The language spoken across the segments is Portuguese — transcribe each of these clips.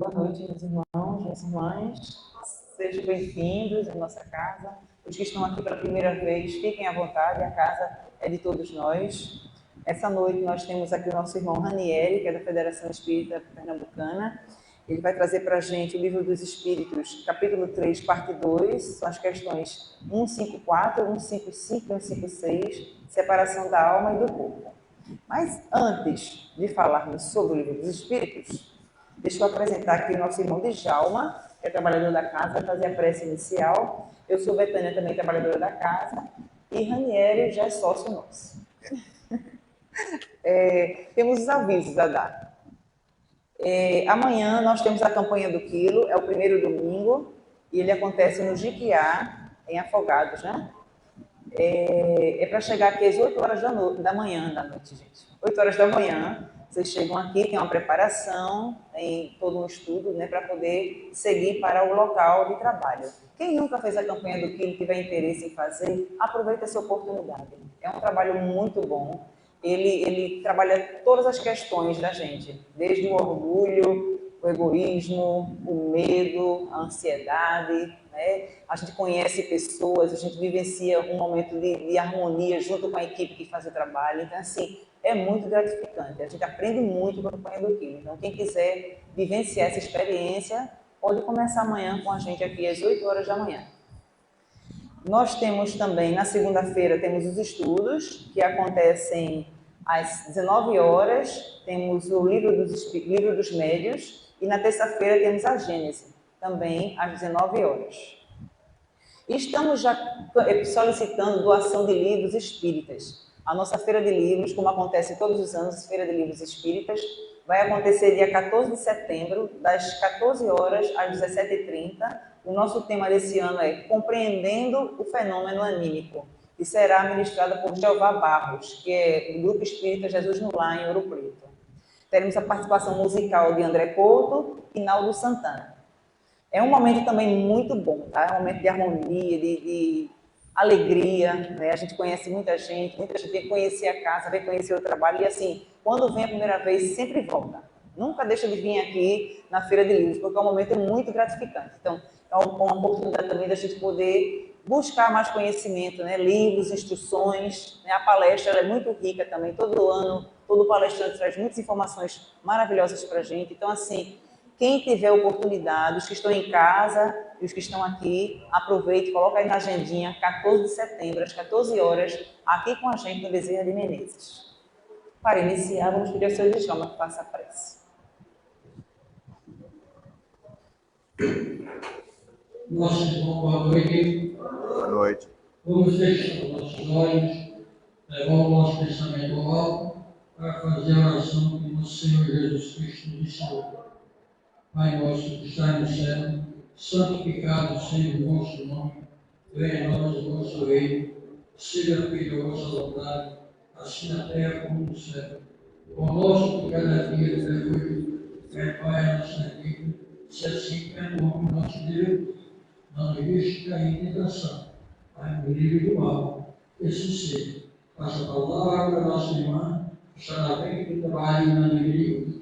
Boa noite, meus irmãos, minhas irmãs. Sejam bem-vindos à nossa casa. Os que estão aqui pela primeira vez, fiquem à vontade, a casa é de todos nós. Essa noite nós temos aqui o nosso irmão Ranieri, que é da Federação Espírita Pernambucana. Ele vai trazer para a gente o Livro dos Espíritos, capítulo 3, parte 2, são as questões 154, 155 e 156, separação da alma e do corpo. Mas antes de falarmos sobre o Livro dos Espíritos, deixa eu apresentar aqui o nosso irmão Djalma, que é trabalhador da casa, vai fazer a prece inicial. Eu sou Betânia, também trabalhadora da casa, e Ranieri já é sócio nosso. Temos os avisos a dar. Amanhã nós temos a campanha do quilo, é o primeiro domingo, e ele acontece no Jiquiá, em Afogados, né? É para chegar aqui às 8 horas da manhã, gente. 8 horas da manhã, vocês chegam aqui, tem uma preparação, tem todo um estudo, né, para poder seguir para o local de trabalho. Quem nunca fez a campanha do quilo, tiver interesse em fazer, aproveita essa oportunidade. É um trabalho muito bom. Ele trabalha todas as questões da gente, desde o orgulho, o egoísmo, o medo, a ansiedade, né? A gente conhece pessoas, a gente vivencia um momento de harmonia junto com a equipe que faz o trabalho. Então, assim, é muito gratificante. A gente aprende muito com a campanha do quilo. Então, quem quiser vivenciar essa experiência, pode começar amanhã com a gente aqui às 8 horas da manhã. Nós temos também, na segunda-feira, temos os estudos, que acontecem às 19 horas, temos o livro dos Médios, e na terça-feira temos a Gênese, também às 19 horas. Estamos já solicitando doação de livros espíritas. A nossa Feira de Livros, como acontece todos os anos, Feira de Livros Espíritas, vai acontecer dia 14 de setembro, das 14 horas às 17h30. O nosso tema desse ano é Compreendendo o Fenômeno Anímico, e será ministrada por Jeová Barros, que é do Grupo Espírita Jesus no Lar, em Ouro Preto. Teremos a participação musical de André Couto e Naldo Santana. É um momento também muito bom, tá? É um momento de harmonia, de alegria, né? A gente conhece muita gente vem conhecer a casa, vem conhecer o trabalho, e assim, quando vem a primeira vez, sempre volta. Nunca deixa de vir aqui na Feira de Livros, porque é um momento muito gratificante. Então, é uma oportunidade também da gente poder buscar mais conhecimento, né? Livros, instruções, né? A palestra ela é muito rica também, todo ano, todo palestrante traz muitas informações maravilhosas para a gente. Então, assim, quem tiver oportunidade, os que estão em casa e os que estão aqui, aproveite, coloca aí na agendinha, 14 de setembro, às 14 horas, aqui com a gente no Bezerra de Menezes. Para iniciar, vamos pedir ao Senhor Djalma que faça a prece. Nosso irmão, boa noite. Boa noite. Vamos fechar os nossos olhos, levar o nosso pensamento ao alto para fazer a oração que nosso Senhor Jesus Cristo nos ensinou. Pai nosso que está no céu, santificado seja o vosso nome, venha a nós o vosso reino, seja feita a vossa vontade, assim na terra como no céu. O nosso de cada dia nos dai hoje, perdoai a nossa dívida, se assim perdoamos nosso Deus, não nos deixe cair em tentação, mas nos livre do mal. Assim seja. Faça a palavra da nossa irmã, que está na frente do trabalho e na alegria.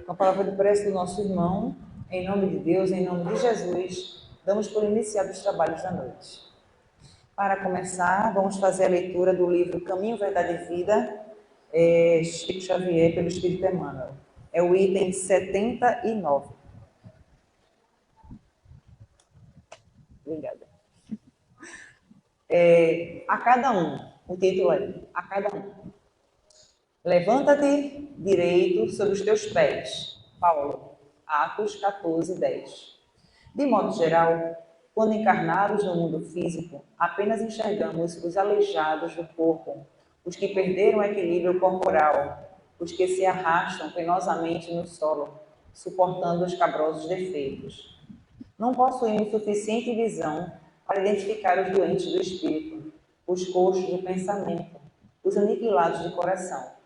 Com a palavra de prece do nosso irmão, em nome de Deus, em nome de Jesus, damos por iniciados os trabalhos da noite. Para começar, vamos fazer a leitura do livro Caminho, Verdade e Vida, Chico Xavier, pelo Espírito Emmanuel. É o item 79. Obrigada. A cada um, o título é A cada um. Levanta-te direito sobre os teus pés. Paulo, Atos 14, 10. De modo geral, quando encarnados no mundo físico, apenas enxergamos os aleijados do corpo, os que perderam o equilíbrio corporal, os que se arrastam penosamente no solo, suportando os cabrosos defeitos. Não possuímos suficiente visão para identificar os doentes do espírito, os coxos de pensamento, os aniquilados de coração.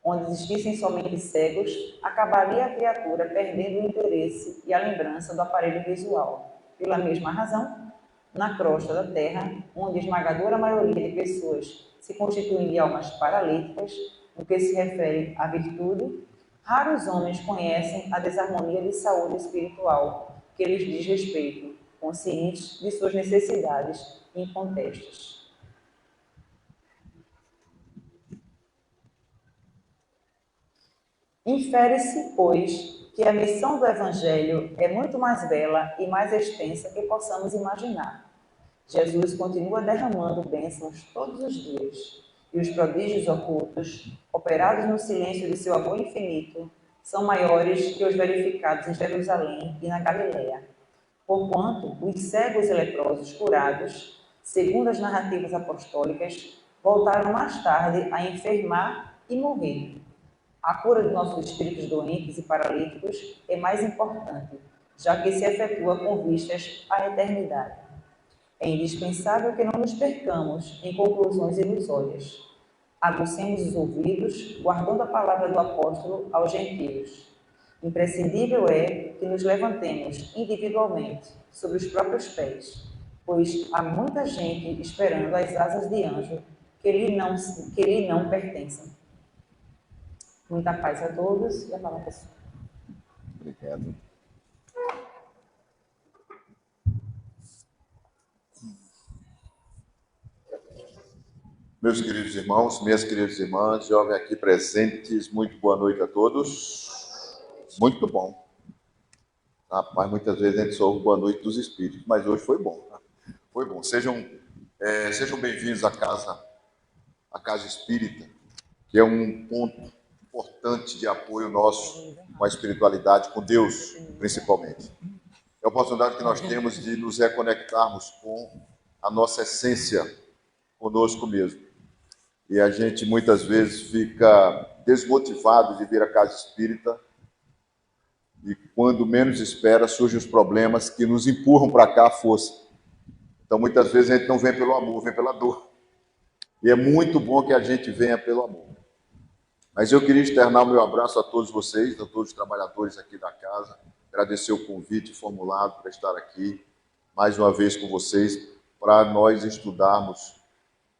Onde existissem somente cegos, acabaria a criatura perdendo o interesse e a lembrança do aparelho visual. Pela mesma razão, na crosta da Terra, onde a esmagadora maioria de pessoas se constituem de almas paralíticas, no que se refere à virtude, Raros homens conhecem a desarmonia de saúde espiritual que lhes diz respeito, conscientes de suas necessidades incontestas. Infere-se, pois, que a missão do Evangelho é muito mais bela e mais extensa que possamos imaginar. Jesus continua derramando bênçãos todos os dias, e os prodígios ocultos, operados no silêncio de seu amor infinito, são maiores que os verificados em Jerusalém e na Galiléia. Porquanto os cegos e leprosos curados, segundo as narrativas apostólicas, voltaram mais tarde a enfermar e morrer. A cura de nossos espíritos doentes e paralíticos é mais importante, já que se efetua com vistas à eternidade. É indispensável que não nos percamos em conclusões ilusórias. Aguçemos os ouvidos, guardando a palavra do apóstolo aos gentios. Imprescindível é que nos levantemos individualmente sobre os próprios pés, pois há muita gente esperando as asas de anjo que lhe não pertencem. Muita paz a todos e a palavra pessoal. Obrigado. Meus queridos irmãos, minhas queridas irmãs, jovens aqui presentes, muito boa noite a todos. Muito bom. Rapaz, muitas vezes a gente só ouve boa noite dos espíritos, mas hoje foi bom. Foi bom. Sejam bem-vindos à Casa Espírita, que é um ponto importante de apoio nosso com a espiritualidade, com Deus, principalmente. É a oportunidade que nós temos de nos reconectarmos com a nossa essência, conosco mesmo. E a gente muitas vezes fica desmotivado de vir à Casa Espírita e quando menos espera surgem os problemas que nos empurram para cá à força. Então muitas vezes a gente não vem pelo amor, vem pela dor. E é muito bom que a gente venha pelo amor. Mas eu queria externar o meu abraço a todos vocês, a todos os trabalhadores aqui da casa, agradecer o convite formulado para estar aqui mais uma vez com vocês, para nós estudarmos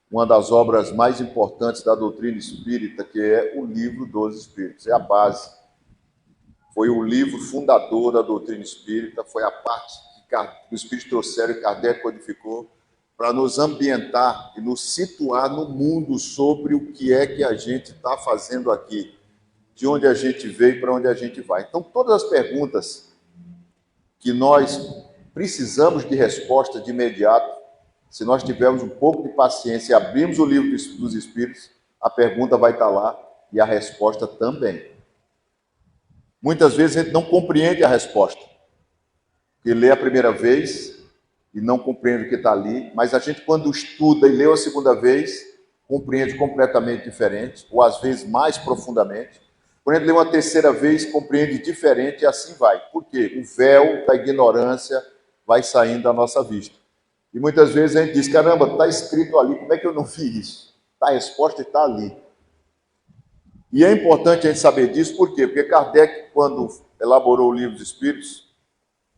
uma das obras mais importantes da doutrina espírita, que é o Livro dos Espíritos. É a base. Foi o livro fundador da doutrina espírita, foi a parte que os Espíritos trouxeram e Kardec codificou para nos ambientar e nos situar no mundo sobre o que é que a gente está fazendo aqui, de onde a gente veio e para onde a gente vai. Então, todas as perguntas que nós precisamos de resposta de imediato, se nós tivermos um pouco de paciência e abrirmos o livro dos Espíritos, a pergunta vai estar lá e a resposta também. Muitas vezes a gente não compreende a resposta, porque lê a primeira vez e não compreende o que está ali, mas a gente, quando estuda e lê a segunda vez, compreende completamente diferente, ou às vezes mais profundamente. Quando a gente lê uma terceira vez, compreende diferente e assim vai. Por quê? O véu da ignorância vai saindo da nossa vista. E muitas vezes a gente diz, caramba, está escrito ali, como é que eu não vi isso? A resposta está ali. E é importante a gente saber disso, por quê? Porque Kardec, quando elaborou o Livro dos Espíritos,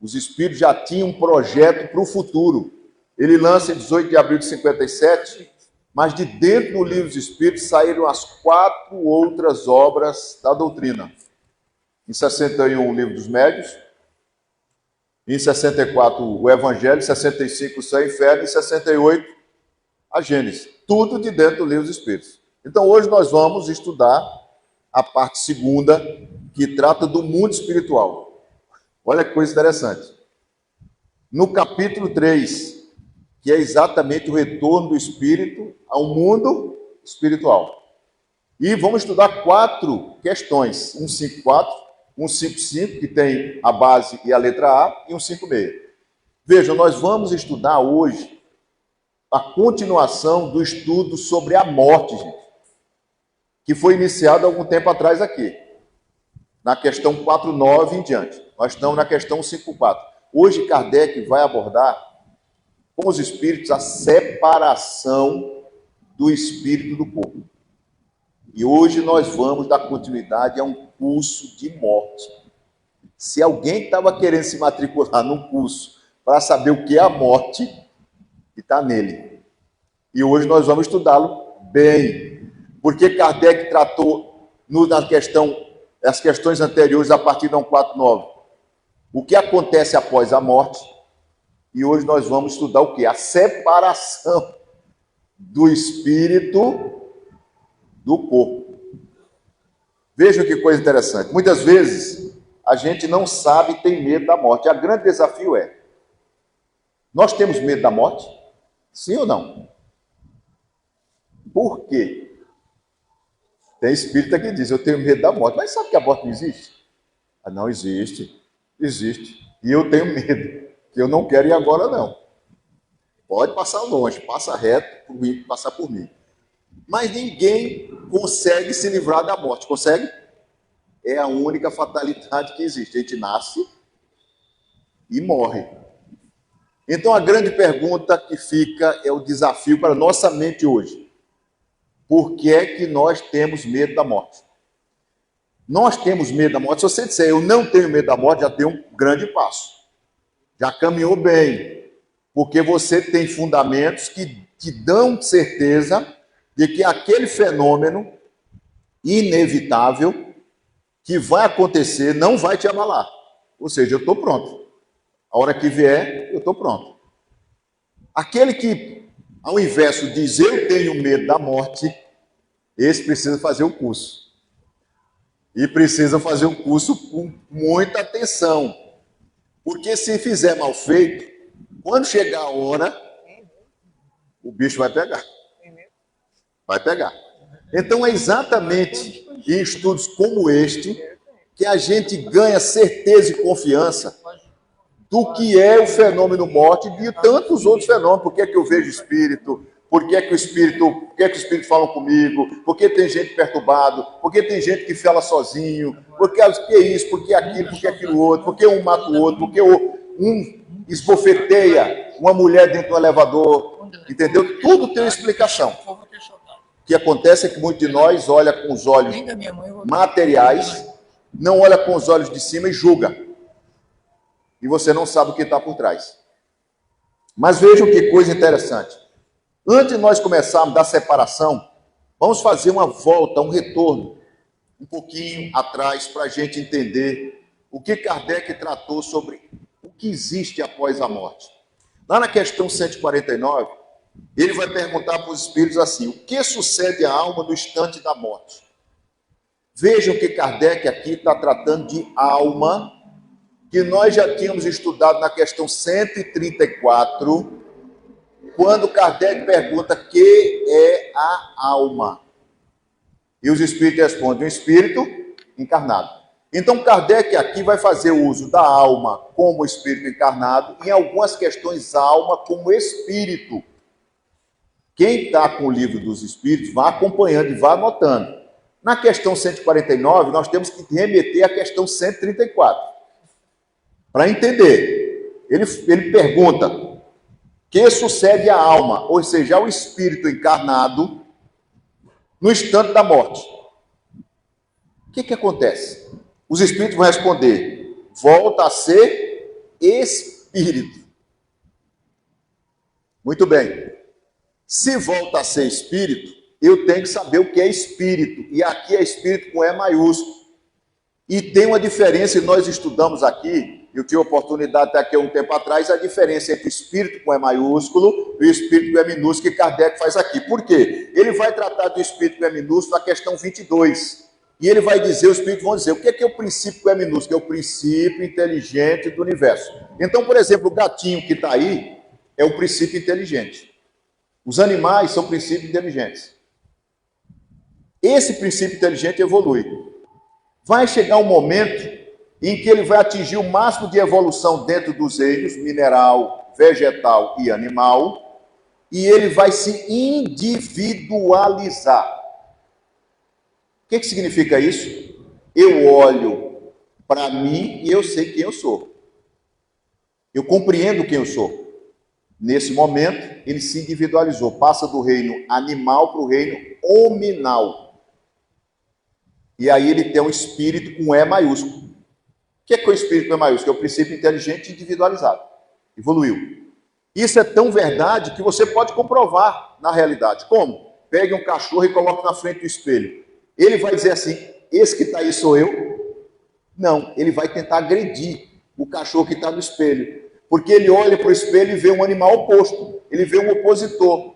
os Espíritos já tinham um projeto para o futuro. Ele lança em 18 de abril de 57, mas de dentro do Livro dos Espíritos saíram as 4 outras obras da doutrina. Em 61, o Livro dos Médiuns, em 64, o Evangelho, em 65, o Céu e o Inferno, em 68, a Gênesis. Tudo de dentro do Livro dos Espíritos. Então, hoje nós vamos estudar a parte segunda, que trata do mundo espiritual. Olha que coisa interessante. No capítulo 3, que é exatamente o retorno do espírito ao mundo espiritual. E vamos estudar 4 questões, 154, 155, que tem a base e a letra A, e 156. Vejam, nós vamos estudar hoje a continuação do estudo sobre a morte, gente, que foi iniciado há algum tempo atrás aqui, na questão 49 em diante. Nós estamos na questão 154. Hoje Kardec vai abordar com os espíritos a separação do espírito do corpo. E hoje nós vamos dar continuidade a um curso de morte. Se alguém estava querendo se matricular num curso para saber o que é a morte, está nele. E hoje nós vamos estudá-lo bem. Porque Kardec tratou na questão as questões anteriores a partir da 149. O que acontece após a morte? E hoje nós vamos estudar o quê? A separação do espírito do corpo. Vejam que coisa interessante. Muitas vezes a gente não sabe e tem medo da morte. O grande desafio é: nós temos medo da morte? Sim ou não? Por quê? Tem espírita que diz: eu tenho medo da morte. Mas sabe que a morte não existe? Ah, não existe. Existe. E eu tenho medo, que eu não quero ir agora não. Pode passar longe, passa reto, passar por mim. Mas ninguém consegue se livrar da morte. Consegue? É a única fatalidade que existe. A gente nasce e morre. Então a grande pergunta que fica é o desafio para a nossa mente hoje. Por que é que nós temos medo da morte? Nós temos medo da morte. Se você disser eu não tenho medo da morte, já tem um grande passo. Já caminhou bem. Porque você tem fundamentos que te dão certeza de que aquele fenômeno inevitável que vai acontecer não vai te abalar. Ou seja, eu estou pronto. A hora que vier, eu estou pronto. Aquele que, ao invés de dizer eu tenho medo da morte, esse precisa fazer o curso. E precisa fazer o curso com muita atenção. Porque se fizer mal feito, quando chegar a hora, o bicho vai pegar. Vai pegar. Então é exatamente em estudos como este que a gente ganha certeza e confiança do que é o fenômeno morte e de tantos outros fenômenos. Por que é que eu vejo espírito? Por que é que o espírito fala comigo? Por que tem gente perturbado? Por que tem gente que fala sozinho? Por que é isso? Por que aquilo? Por que aquilo outro? Por que um mata o outro? Por que um esbofeteia uma mulher dentro do elevador? Entendeu? Tudo tem uma explicação. O que acontece é que muitos de nós olha com os olhos materiais, não olha com os olhos de cima e julga. E você não sabe o que está por trás. Mas vejam que coisa interessante. Antes de nós começarmos da separação, vamos fazer uma volta, um retorno, um pouquinho atrás, para a gente entender o que Kardec tratou sobre o que existe após a morte. Lá na questão 149, ele vai perguntar para os espíritos assim: o que sucede à alma no instante da morte? Vejam que Kardec aqui está tratando de alma, que nós já tínhamos estudado na questão 134, quando Kardec pergunta o que é a alma. E os espíritos respondem: um espírito encarnado. Então Kardec aqui vai fazer uso da alma como espírito encarnado, e em algumas questões alma como espírito. Quem está com o livro dos espíritos, vá acompanhando e vá anotando. Na questão 149, nós temos que remeter à questão 134. Para entender, ele pergunta: o que sucede à alma, ou seja, ao espírito encarnado, no instante da morte? O que acontece? Os espíritos vão responder: volta a ser espírito. Muito bem. Se volta a ser espírito, eu tenho que saber o que é espírito. E aqui é espírito com E maiúsculo. E tem uma diferença, e nós estudamos aqui, eu tive a oportunidade até aqui há um tempo atrás, a diferença entre espírito com E maiúsculo e o espírito com E minúsculo que Kardec faz aqui. Por quê? Ele vai tratar do espírito com E minúsculo na questão 22. E ele vai dizer, os espíritos vão dizer, o que é o princípio com E minúsculo? É o princípio inteligente do universo. Então, por exemplo, o gatinho que está aí é o princípio inteligente. Os animais são princípios inteligentes. Esse princípio inteligente evolui. Vai chegar um momento em que ele vai atingir o máximo de evolução dentro dos reinos, mineral, vegetal e animal, e ele vai se individualizar. O que significa isso? Eu olho para mim e eu sei quem eu sou. Eu compreendo quem eu sou. Nesse momento, ele se individualizou, passa do reino animal para o reino hominal. E aí ele tem um espírito com E maiúsculo. O que é o espírito com E maiúsculo? É o princípio inteligente individualizado. Evoluiu. Isso é tão verdade que você pode comprovar na realidade. Como? Pegue um cachorro e coloque na frente do espelho. Ele vai dizer assim: esse que está aí sou eu. Não, ele vai tentar agredir o cachorro que está no espelho. Porque ele olha para o espelho e vê um animal oposto. Ele vê um opositor.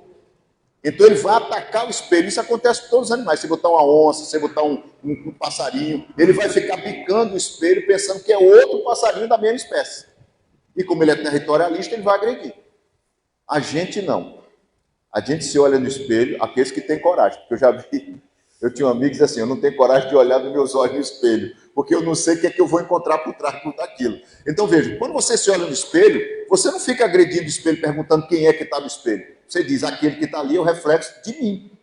Então ele vai atacar o espelho. Isso acontece com todos os animais. Você botar uma onça, você botar um passarinho, ele vai ficar picando o espelho pensando que é outro passarinho da mesma espécie. E como ele é territorialista, ele vai agredir. A gente não. A gente se olha no espelho, aqueles que têm coragem. Porque eu já vi, eu tinha um amigo que disse assim, eu não tenho coragem de olhar nos meus olhos no espelho, porque eu não sei o que é que eu vou encontrar por trás daquilo. Então veja, quando você se olha no espelho, você não fica agredindo o espelho perguntando quem é que está no espelho. Você diz, aquele que está ali é o reflexo de mim.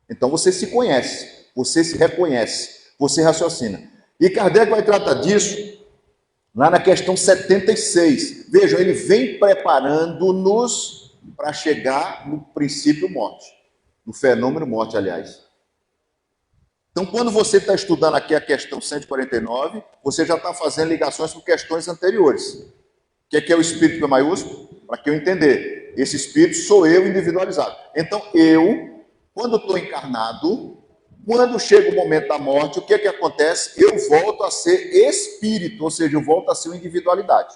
Então você se conhece, você se reconhece, você raciocina. E Kardec vai tratar disso lá na questão 76. Vejam, ele vem preparando-nos para chegar no princípio morte, no fenômeno morte, aliás. Então, quando você está estudando aqui a questão 149, você já está fazendo ligações com questões anteriores. O que é o espírito P maiúsculo? Para que eu entender. Esse espírito sou eu individualizado. Então, eu, quando estou encarnado, quando chega o momento da morte, o que é que acontece? Eu volto a ser espírito, ou seja, eu volto a ser uma individualidade.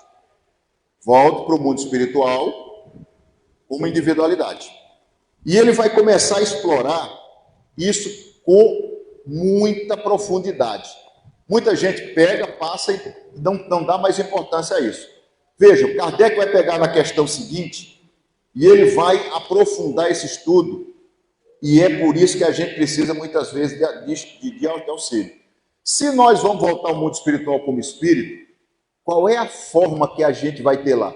Volto para o mundo espiritual como individualidade. E ele vai começar a explorar isso com muita profundidade. Muita gente pega, passa e não dá mais importância a isso. Vejam, Kardec vai pegar na questão seguinte e ele vai aprofundar esse estudo, e é por isso que a gente precisa muitas vezes de auxílio. Se nós vamos voltar ao mundo espiritual como espírito, qual é a forma que a gente vai ter lá?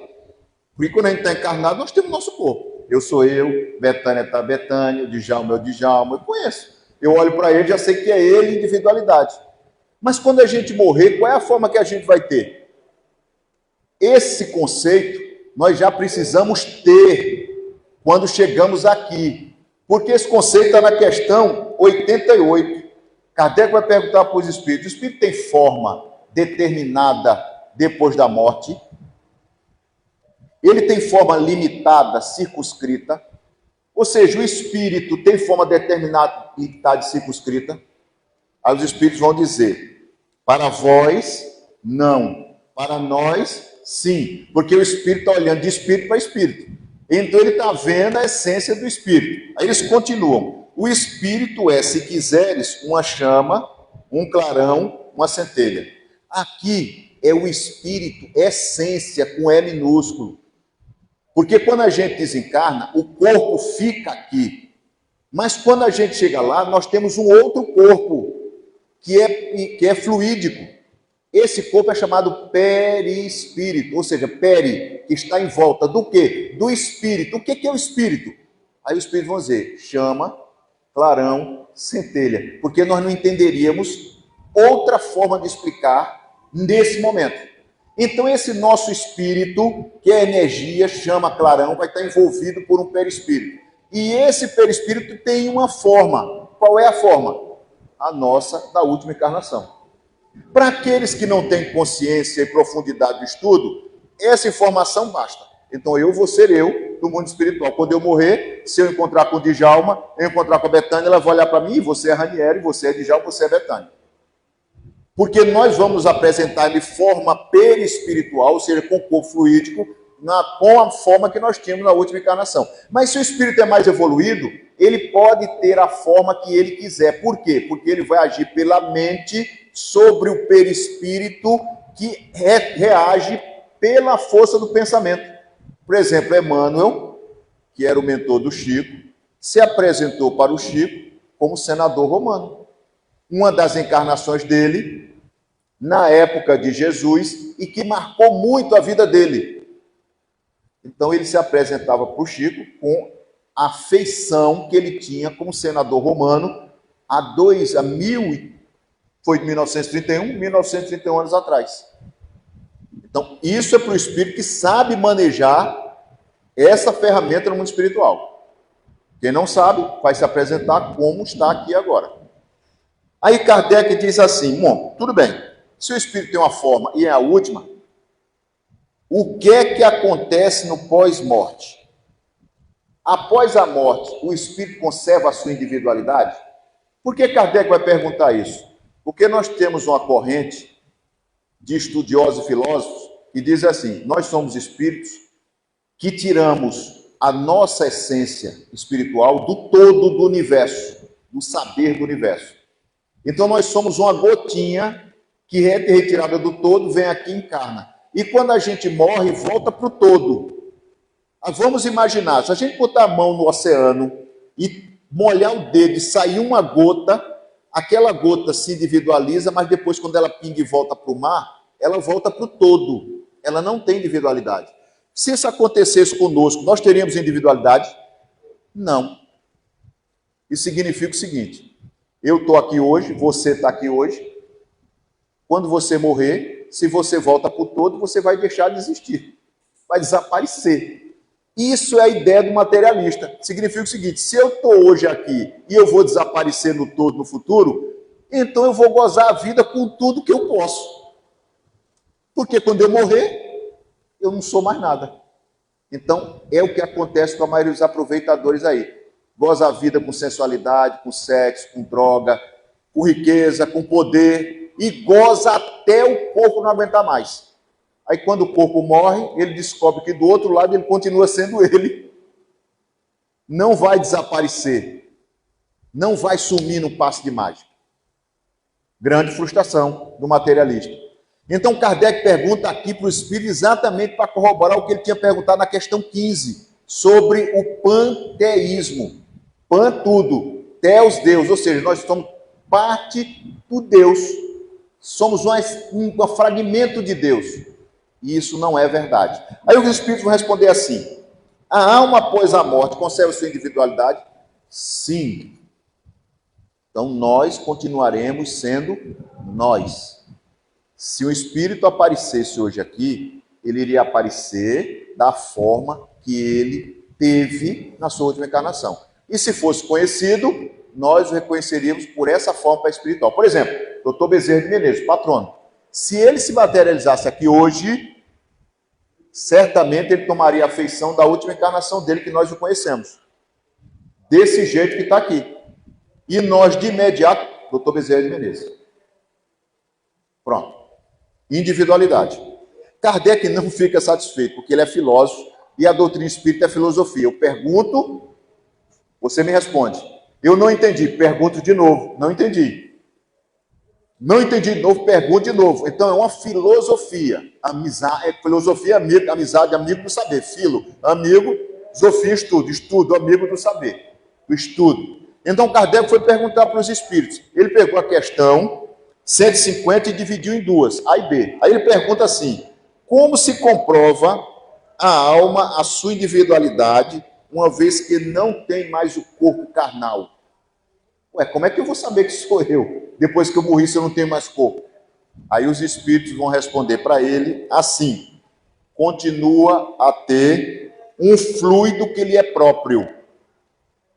Porque quando a gente está encarnado, nós temos nosso corpo. Eu sou eu, Betânia está Betânia, o Djalma é o Djalma, eu conheço. Eu olho para ele, já sei que é ele, individualidade. Mas quando a gente morrer, qual é a forma que a gente vai ter? Esse conceito nós já precisamos ter quando chegamos aqui. Porque esse conceito está na questão 88. Kardec vai perguntar para os espíritos: o espírito tem forma determinada depois da morte? Ele tem forma limitada, circunscrita? Ou seja, o espírito tem forma determinada e circunscrita? Aí os espíritos vão dizer: para vós, não. Para nós, sim. Porque o espírito está olhando de espírito para espírito. Então ele está vendo a essência do espírito. Aí eles continuam: o espírito é, se quiseres, uma chama, um clarão, uma centelha. Aqui é o espírito, essência, com E minúsculo. Porque quando a gente desencarna, o corpo fica aqui. Mas quando a gente chega lá, nós temos um outro corpo, que é fluídico. Esse corpo é chamado perispírito, ou seja, peri, que está em volta do quê? Do espírito. O que é o espírito? Aí os espíritos vão dizer: chama, clarão, centelha. Porque nós não entenderíamos outra forma de explicar nesse momento. Então esse nosso espírito, que é energia, chama, clarão, vai estar envolvido por um perispírito. E esse perispírito tem uma forma. Qual é a forma? A nossa da última encarnação. Para aqueles que não têm consciência e profundidade do estudo, essa informação basta. Então eu vou ser eu do mundo espiritual. Quando eu morrer, se eu encontrar com o Djalma, eu encontrar com a Betânia, ela vai olhar para mim: você é Ranieri, você é Djalma, você é Betânia. Porque nós vamos apresentar de forma perispiritual, ou seja, com o corpo fluídico, com a forma que nós tínhamos na última encarnação. Mas se o espírito é mais evoluído, ele pode ter a forma que ele quiser. Por quê? Porque ele vai agir pela mente sobre o perispírito, que reage pela força do pensamento. Por exemplo, Emmanuel, que era o mentor do Chico, se apresentou para o Chico como senador romano. Uma das encarnações dele, na época de Jesus, e que marcou muito a vida dele. Então ele se apresentava para o Chico com a feição que ele tinha como senador romano foi de 1931 anos atrás. Então isso é para o espírito que sabe manejar essa ferramenta no mundo espiritual. Quem não sabe, vai se apresentar como está aqui agora. Aí Kardec diz assim: bom, tudo bem, se o espírito tem uma forma e é a última, o que é que acontece no pós-morte? Após a morte, o espírito conserva a sua individualidade? Por que Kardec vai perguntar isso? Porque nós temos uma corrente de estudiosos e filósofos que diz assim: nós somos espíritos que tiramos a nossa essência espiritual do todo do universo, do saber do universo. Então nós somos uma gotinha que é retirada do todo, vem aqui e encarna. E quando a gente morre, volta para o todo. Vamos imaginar, se a gente botar a mão no oceano e molhar o dedo e sair uma gota, aquela gota se individualiza, mas depois, quando ela pinga e volta para o mar, ela volta para o todo. Ela não tem individualidade. Se isso acontecesse conosco, nós teríamos individualidade? Não. Isso significa o seguinte: eu estou aqui hoje, você está aqui hoje. Quando você morrer, se você volta para o todo, você vai deixar de existir. Vai desaparecer. Isso é a ideia do materialista. Significa o seguinte: se eu estou hoje aqui e eu vou desaparecer no todo no futuro, então eu vou gozar a vida com tudo que eu posso. Porque quando eu morrer, eu não sou mais nada. Então, é o que acontece com a maioria dos aproveitadores aí. Goza a vida com sensualidade, com sexo, com droga, com riqueza, com poder, e goza até o corpo não aguentar mais. Aí, quando o corpo morre, ele descobre que do outro lado ele continua sendo ele. Não vai desaparecer. Não vai sumir no passe de mágica. Grande frustração do materialista. Então, Kardec pergunta aqui para o Espírito exatamente para corroborar o que ele tinha perguntado na questão 15, sobre o panteísmo. Pan tudo, Theos Deus, ou seja, nós somos parte do Deus. Somos um fragmento de Deus. E isso não é verdade. Aí os Espíritos vão responder assim: a alma após a morte conserva sua individualidade? Sim. Então nós continuaremos sendo nós. Se o Espírito aparecesse hoje aqui, ele iria aparecer da forma que ele teve na sua última encarnação. E se fosse conhecido, nós o reconheceríamos por essa forma espiritual. Por exemplo, Dr. Bezerra de Menezes, patrono. Se ele se materializasse aqui hoje, certamente ele tomaria a feição da última encarnação dele, que nós o conhecemos. Desse jeito que está aqui. E nós, de imediato, Dr. Bezerra de Menezes. Pronto. Individualidade. Kardec não fica satisfeito, porque ele é filósofo e a doutrina espírita é filosofia. Eu pergunto, você me responde. Eu não entendi, pergunto de novo. Não entendi. Não entendi de novo, pergunto de novo. Então é uma filosofia. Amizade, filosofia, amigo, amizade, amigo do saber. Filo, amigo, sofia, estudo. Estudo, amigo do saber. Do estudo. Então Kardec foi perguntar para os espíritos. Ele pegou a questão 150 e dividiu em duas, A e B. Aí ele pergunta assim: como se comprova a alma, a sua individualidade, uma vez que não tem mais o corpo carnal? Ué, como é que eu vou saber que sou eu, depois que eu morri, se eu não tenho mais corpo? Aí os espíritos vão responder para ele assim: continua a ter um fluido que lhe é próprio,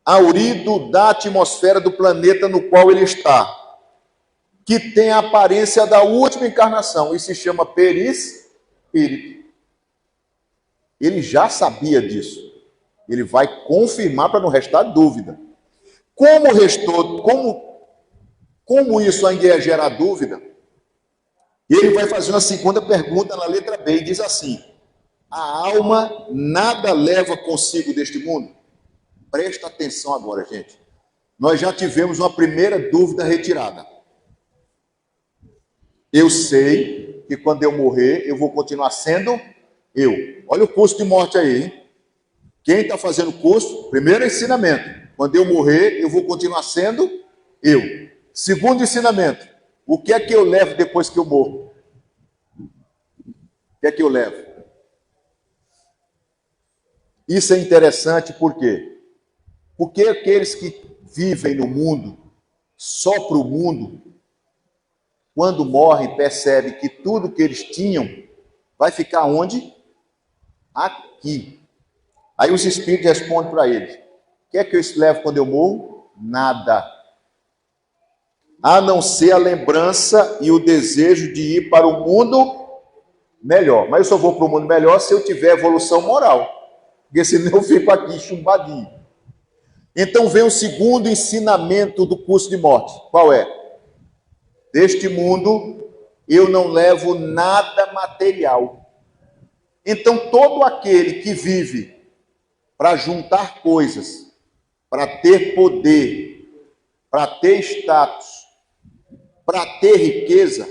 aurido da atmosfera do planeta no qual ele está, que tem a aparência da última encarnação, e se chama perispírito. Ele já sabia disso. Ele vai confirmar para não restar dúvida. Como isso ainda ia gerar dúvida, ele vai fazer uma segunda pergunta na letra B e diz assim: a alma nada leva consigo deste mundo? Presta atenção agora, gente. Nós já tivemos uma primeira dúvida retirada. Eu sei que quando eu morrer, eu vou continuar sendo eu. Olha o curso de morte aí, hein? Quem está fazendo o curso, primeiro ensinamento: quando eu morrer, eu vou continuar sendo eu. Segundo ensinamento: o que é que eu levo depois que eu morro? O que é que eu levo? Isso é interessante por quê? Porque aqueles que vivem no mundo, só para o mundo, quando morrem, percebem que tudo que eles tinham vai ficar onde? Aqui. Aí os espíritos respondem para eles: o que é que eu levo quando eu morro? Nada. A não ser a lembrança e o desejo de ir para o mundo melhor. Mas eu só vou para o mundo melhor se eu tiver evolução moral. Porque senão eu fico aqui chumbadinho. Então vem o segundo ensinamento do curso de morte. Qual é? Deste mundo eu não levo nada material. Então, todo aquele que vive para juntar coisas, para ter poder, para ter status, para ter riqueza,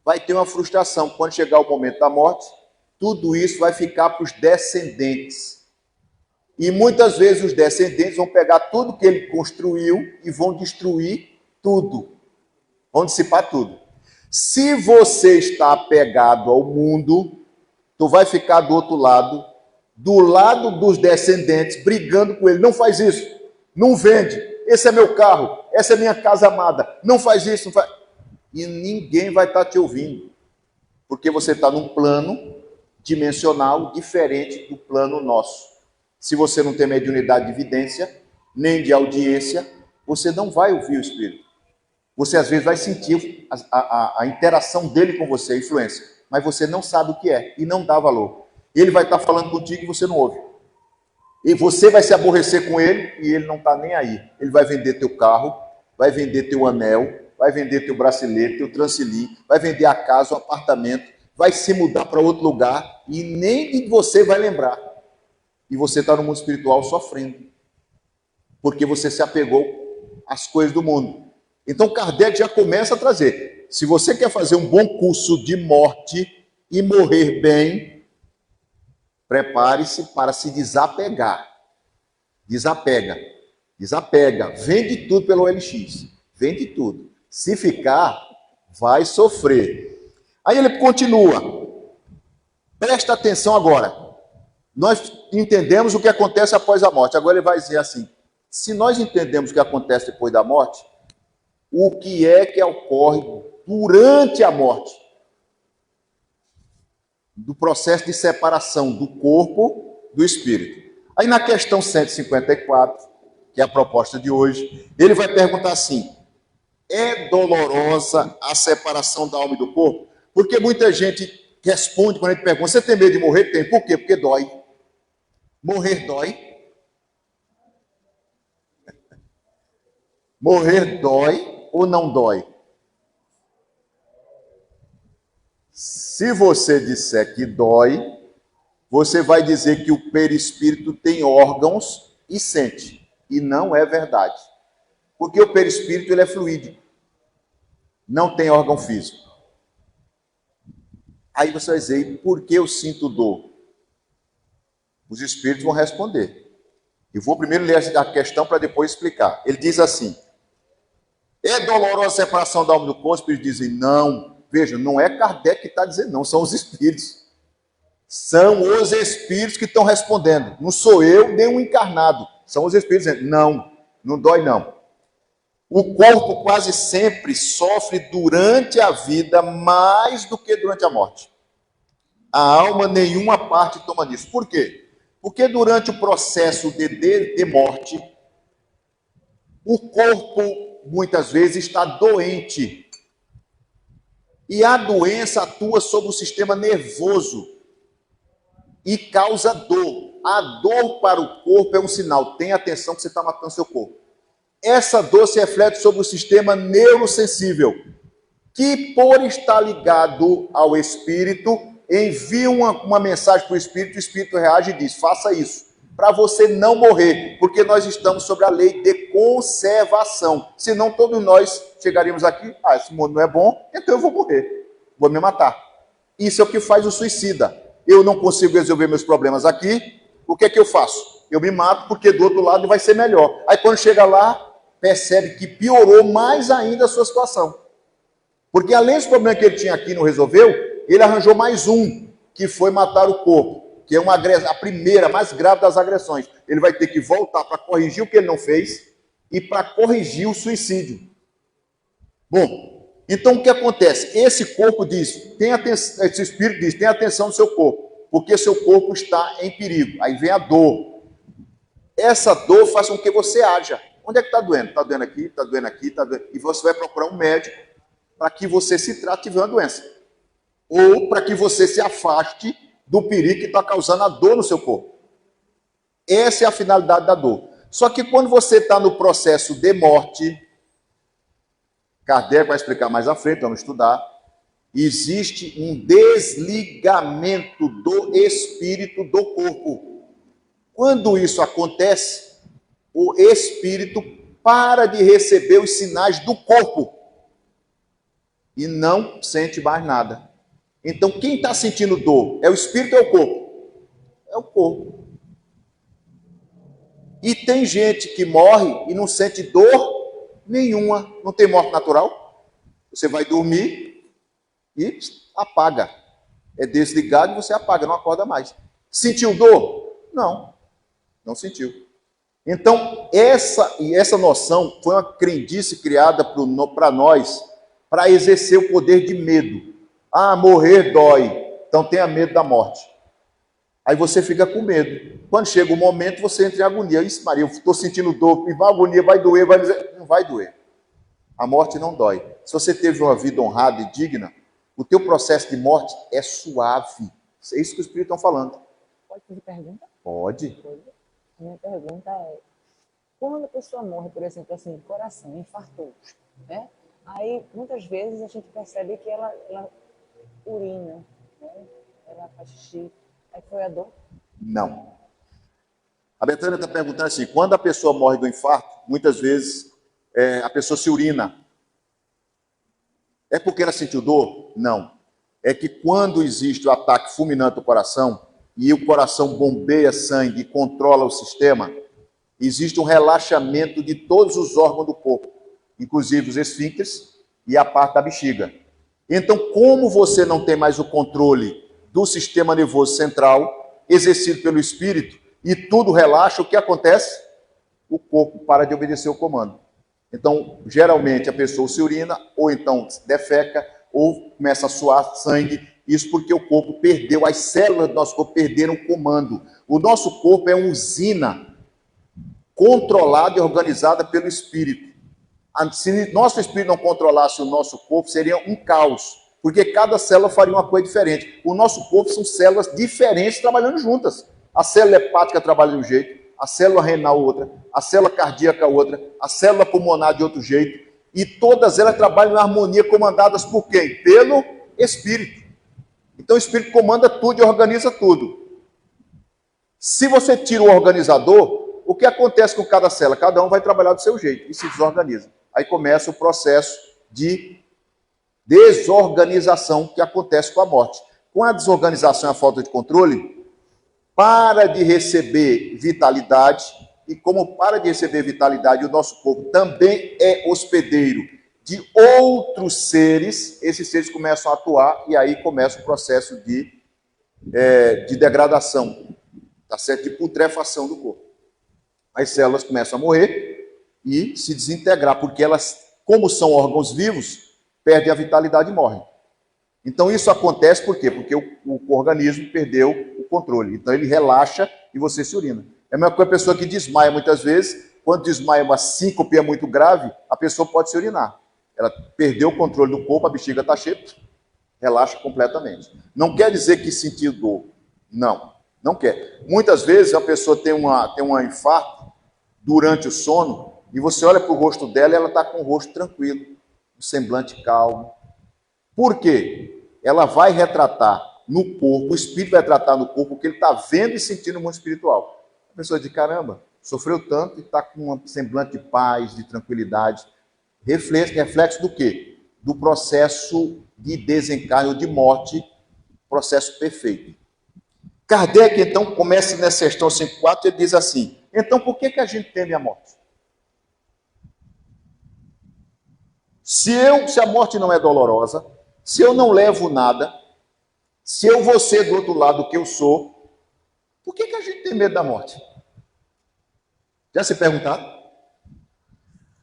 vai ter uma frustração. Quando chegar o momento da morte, tudo isso vai ficar para os descendentes. E muitas vezes os descendentes vão pegar tudo que ele construiu e vão destruir tudo. Vão dissipar tudo. Se você está apegado ao mundo, tu vai ficar do outro lado, do lado dos descendentes, brigando com ele. Não faz isso, não vende, esse é meu carro, essa é minha casa amada, não faz isso, não faz... E ninguém vai estar te ouvindo, porque você está num plano dimensional diferente do plano nosso. Se você não tem mediunidade de evidência, nem de audiência, você não vai ouvir o Espírito. Você às vezes vai sentir a interação dele com você, a influência, mas você não sabe o que é e não dá valor. Ele vai estar falando contigo e você não ouve. E você vai se aborrecer com ele e ele não está nem aí. Ele vai vender teu carro, vai vender teu anel, vai vender teu bracelete, teu transilim, vai vender a casa, o apartamento, vai se mudar para outro lugar e nem de você vai lembrar. E você está no mundo espiritual sofrendo, porque você se apegou às coisas do mundo. Então Kardec já começa a trazer. Se você quer fazer um bom curso de morte e morrer bem, prepare-se para se desapegar. Desapega. Vende tudo pelo OLX. Vende tudo. Se ficar, vai sofrer. Aí ele continua. Presta atenção agora. Nós entendemos o que acontece após a morte. Agora ele vai dizer assim: se nós entendemos o que acontece depois da morte, o que é que ocorre durante a morte? Do processo de separação do corpo do espírito. Aí na questão 154, que é a proposta de hoje, ele vai perguntar assim: é dolorosa a separação da alma e do corpo? Porque muita gente responde quando a gente pergunta: você tem medo de morrer? Tem. Por quê? Porque dói. Morrer dói. Morrer dói ou não dói? Se você disser que dói, você vai dizer que o perispírito tem órgãos e sente. E não é verdade. Porque o perispírito ele é fluídico. Não tem órgão físico. Aí você vai dizer: por que eu sinto dor? Os espíritos vão responder. Eu vou primeiro ler a questão para depois explicar. Ele diz assim: é dolorosa a separação da alma do corpo? Os espíritos dizem não. Veja, não é Kardec que está dizendo não, são os espíritos. São os espíritos que estão respondendo. Não sou eu nem um encarnado. São os espíritos dizendo não, não dói não. O corpo quase sempre sofre durante a vida mais do que durante a morte. A alma, nenhuma parte toma nisso. Por quê? Porque durante o processo de morte, o corpo muitas vezes está doente. E a doença atua sobre o sistema nervoso e causa dor. A dor para o corpo é um sinal: tenha atenção que você está matando seu corpo. Essa dor se reflete sobre o sistema neurosensível, que por estar ligado ao espírito, envia uma mensagem para o espírito reage e diz: faça isso, para você não morrer, porque nós estamos sobre a lei de conservação. Senão todos nós chegaríamos aqui: esse mundo não é bom, então eu vou morrer, vou me matar. Isso é o que faz o suicida. Eu não consigo resolver meus problemas aqui, o que é que eu faço? Eu me mato, porque do outro lado vai ser melhor. Aí quando chega lá, percebe que piorou mais ainda a sua situação. Porque além dos problemas que ele tinha aqui e não resolveu, ele arranjou mais um, que foi matar o corpo, que é a primeira, mais grave das agressões. Ele vai ter que voltar para corrigir o que ele não fez e para corrigir o suicídio. Bom, então o que acontece? Esse corpo diz, esse espírito diz: tenha atenção no seu corpo, porque seu corpo está em perigo. Aí vem a dor. Essa dor faz com que você haja. Onde é que está doendo? Está doendo aqui, está doendo aqui, está doendo. E você vai procurar um médico para que você se trate se tiver uma doença. Ou para que você se afaste do perigo que está causando a dor no seu corpo. Essa é a finalidade da dor. Só que quando você está no processo de morte, Kardec vai explicar mais à frente, vamos estudar. Existe um desligamento do espírito do corpo. Quando isso acontece, o espírito para de receber os sinais do corpo e não sente mais nada. Então, quem está sentindo dor? É o espírito ou é o corpo? É o corpo. E tem gente que morre e não sente dor nenhuma. Não tem morte natural. Você vai dormir e apaga. É desligado e você apaga, não acorda mais. Sentiu dor? Não, não sentiu. Então, essa noção foi uma crendice criada para nós, para exercer o poder de medo. Ah, morrer dói, então tenha medo da morte. Aí você fica com medo. Quando chega o momento, você entra em agonia. Isso, Maria, eu estou sentindo dor, e a agonia vai doer, vai dizer, não vai doer. A morte não dói. Se você teve uma vida honrada e digna, o teu processo de morte é suave. É isso que os espíritos estão falando. Pode fazer pergunta? Pode. A minha pergunta é, quando a pessoa morre, por exemplo, assim, coração, infartou, né? Aí, muitas vezes, a gente percebe que ela urina, né? Ela faz xixi. Aí foi a dor? Não. A Betânia está perguntando assim, quando a pessoa morre do infarto, muitas vezes a pessoa se urina. É porque ela sentiu dor? Não. É que quando existe o ataque fulminante do coração, e o coração bombeia sangue e controla o sistema, existe um relaxamento de todos os órgãos do corpo, inclusive os esfíncteres e a parte da bexiga. Então, como você não tem mais o controle do sistema nervoso central, exercido pelo espírito, e tudo relaxa, o que acontece? O corpo para de obedecer o comando. Então, geralmente, a pessoa se urina, ou então defeca, ou começa a suar sangue. Isso porque o corpo perdeu, as células do nosso corpo perderam o comando. O nosso corpo é uma usina controlada e organizada pelo espírito. Se nosso espírito não controlasse o nosso corpo, seria um caos, porque cada célula faria uma coisa diferente. O nosso corpo são células diferentes trabalhando juntas. A célula hepática trabalha de um jeito, a célula renal outra, a célula cardíaca outra, a célula pulmonar de outro jeito, e todas elas trabalham em harmonia, comandadas por quem? Pelo espírito. Então o espírito comanda tudo e organiza tudo. Se você tira o organizador, o que acontece com cada célula? Cada um vai trabalhar do seu jeito e se desorganiza. Aí começa o processo de desorganização que acontece com a morte. Com a desorganização e a falta de controle, para de receber vitalidade, e como para de receber vitalidade, o nosso corpo também é hospedeiro de outros seres, esses seres começam a atuar e aí começa o processo de degradação, tá certo? De putrefação do corpo. As células começam a morrer e se desintegrar, porque elas, como são órgãos vivos, perdem a vitalidade e morrem. Então isso acontece por quê? Porque o organismo perdeu o controle. Então ele relaxa e você se urina. É a mesma coisa a pessoa que desmaia muitas vezes. Quando desmaia uma síncope é muito grave, a pessoa pode se urinar. Ela perdeu o controle do corpo, a bexiga está cheia, relaxa completamente. Não quer dizer que sentiu dor. Não, não quer. Muitas vezes a pessoa tem um infarto durante o sono e você olha para o rosto dela e ela está com o rosto tranquilo, um semblante calmo. Por quê? Ela vai retratar no corpo, o espírito vai retratar no corpo o que ele está vendo e sentindo no mundo espiritual. A pessoa diz, caramba, sofreu tanto e está com um semblante de paz, de tranquilidade. Reflexo do quê? Do processo de desencarne ou de morte, processo perfeito. Kardec, então, começa nessa questão 5.4, ele diz assim, então por que a gente teme a morte? Se a morte não é dolorosa, se eu não levo nada, se eu vou ser do outro lado que eu sou, por que a gente tem medo da morte? Já se perguntaram?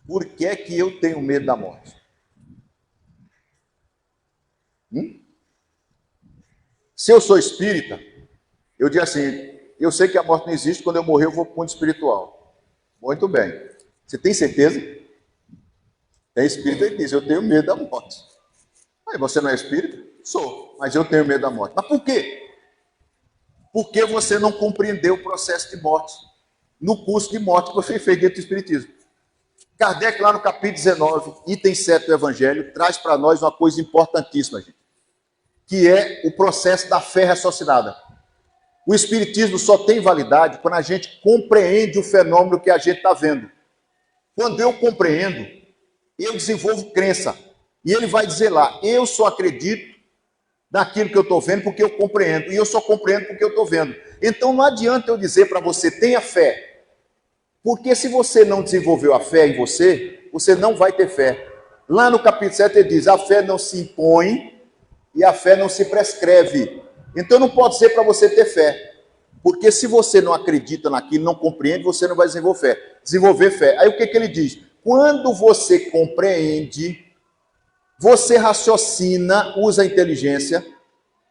Por que eu tenho medo da morte? Se eu sou espírita, eu digo assim, eu sei que a morte não existe, quando eu morrer eu vou para o mundo espiritual. Muito bem. Você tem certeza? Tem espírita que diz, eu tenho medo da morte. Aí você não é espírita? Sou, mas eu tenho medo da morte. Mas por quê? Porque você não compreendeu o processo de morte no curso de morte que você fez dentro do espiritismo. Kardec, lá no capítulo 19, item 7 do Evangelho, traz para nós uma coisa importantíssima, gente, que é o processo da fé raciocinada. O Espiritismo só tem validade quando a gente compreende o fenômeno que a gente está vendo. Quando eu compreendo, eu desenvolvo crença. E ele vai dizer lá, eu só acredito naquilo que eu estou vendo porque eu compreendo. E eu só compreendo porque eu estou vendo. Então não adianta eu dizer para você, tenha fé. Porque se você não desenvolveu a fé em você, você não vai ter fé. Lá no capítulo 7 ele diz, a fé não se impõe e a fé não se prescreve. Então não pode ser para você ter fé. Porque se você não acredita naquilo, não compreende, você não vai desenvolver fé. Aí o que ele diz? Quando você compreende, você raciocina, usa a inteligência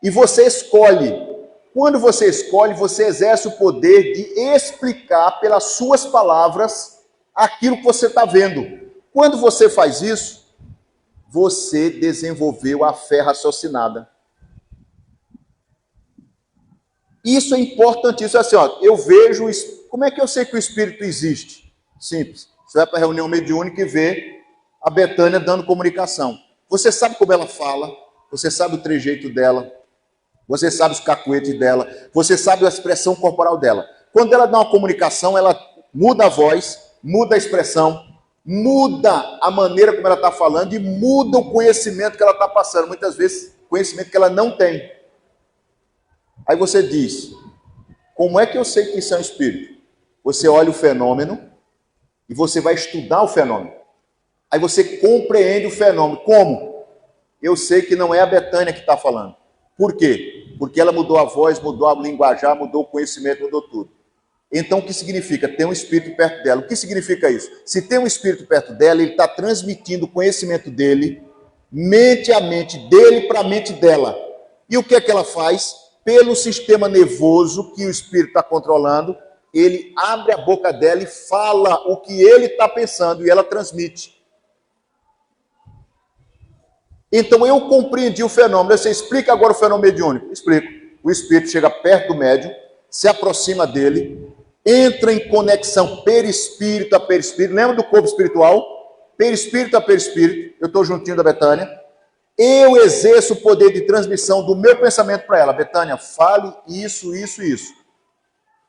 e você escolhe. Quando você escolhe, você exerce o poder de explicar pelas suas palavras aquilo que você está vendo. Quando você faz isso, você desenvolveu a fé raciocinada. Isso é importantíssimo. Assim, ó, eu vejo... Como é que eu sei que o Espírito existe? Simples. Você vai para a reunião mediúnica e vê a Betânia dando comunicação. Você sabe como ela fala, você sabe o trejeito dela, você sabe os cacuetes dela, você sabe a expressão corporal dela. Quando ela dá uma comunicação, ela muda a voz, muda a expressão, muda a maneira como ela está falando e muda o conhecimento que ela está passando. Muitas vezes, conhecimento que ela não tem. Aí você diz, como é que eu sei que isso é um espírito? Você olha o fenômeno e você vai estudar o fenômeno. Aí você compreende o fenômeno. Como? Eu sei que não é a Betânia que está falando. Por quê? Porque ela mudou a voz, mudou a linguajar, mudou o conhecimento, mudou tudo. Então o que significa? Tem um espírito perto dela. O que significa isso? Se tem um espírito perto dela, ele está transmitindo o conhecimento dele, mente a mente dele para a mente dela. E o que é que ela faz? Pelo sistema nervoso que o espírito está controlando, ele abre a boca dela e fala o que ele está pensando e ela transmite. Então eu compreendi o fenômeno. Você explica agora o fenômeno mediúnico? Explico. O espírito chega perto do médium, se aproxima dele, entra em conexão perispírito a perispírito. Lembra do corpo espiritual? Perispírito a perispírito. Eu estou juntinho da Betânia. Eu exerço o poder de transmissão do meu pensamento para ela. Betânia, fale isso, isso, isso.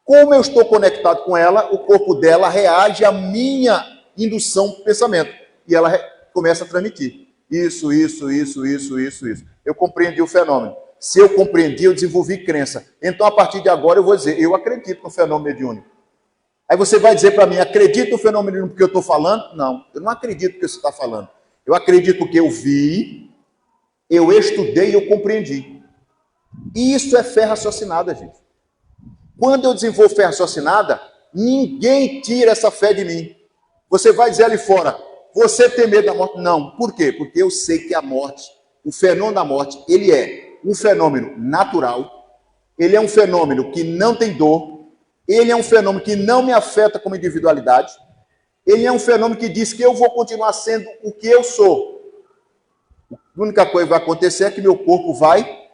Como eu estou conectado com ela, o corpo dela reage à minha indução de pensamento. E ela começa a transmitir. Isso. Eu compreendi o fenômeno. Se eu compreendi, eu desenvolvi crença. Então, a partir de agora, eu vou dizer, eu acredito no fenômeno mediúnico. Aí você vai dizer para mim, acredito no fenômeno mediúnico porque eu estou falando? Não, eu não acredito no que você está falando. Eu acredito porque eu vi, eu estudei e eu compreendi. E isso é fé raciocinada, gente. Quando eu desenvolvo fé raciocinada, ninguém tira essa fé de mim. Você vai dizer ali fora, você tem medo da morte? Não. Por quê? Porque eu sei que a morte, o fenômeno da morte, ele é um fenômeno natural, ele é um fenômeno que não tem dor, ele é um fenômeno que não me afeta como individualidade, ele é um fenômeno que diz que eu vou continuar sendo o que eu sou. A única coisa que vai acontecer é que meu corpo vai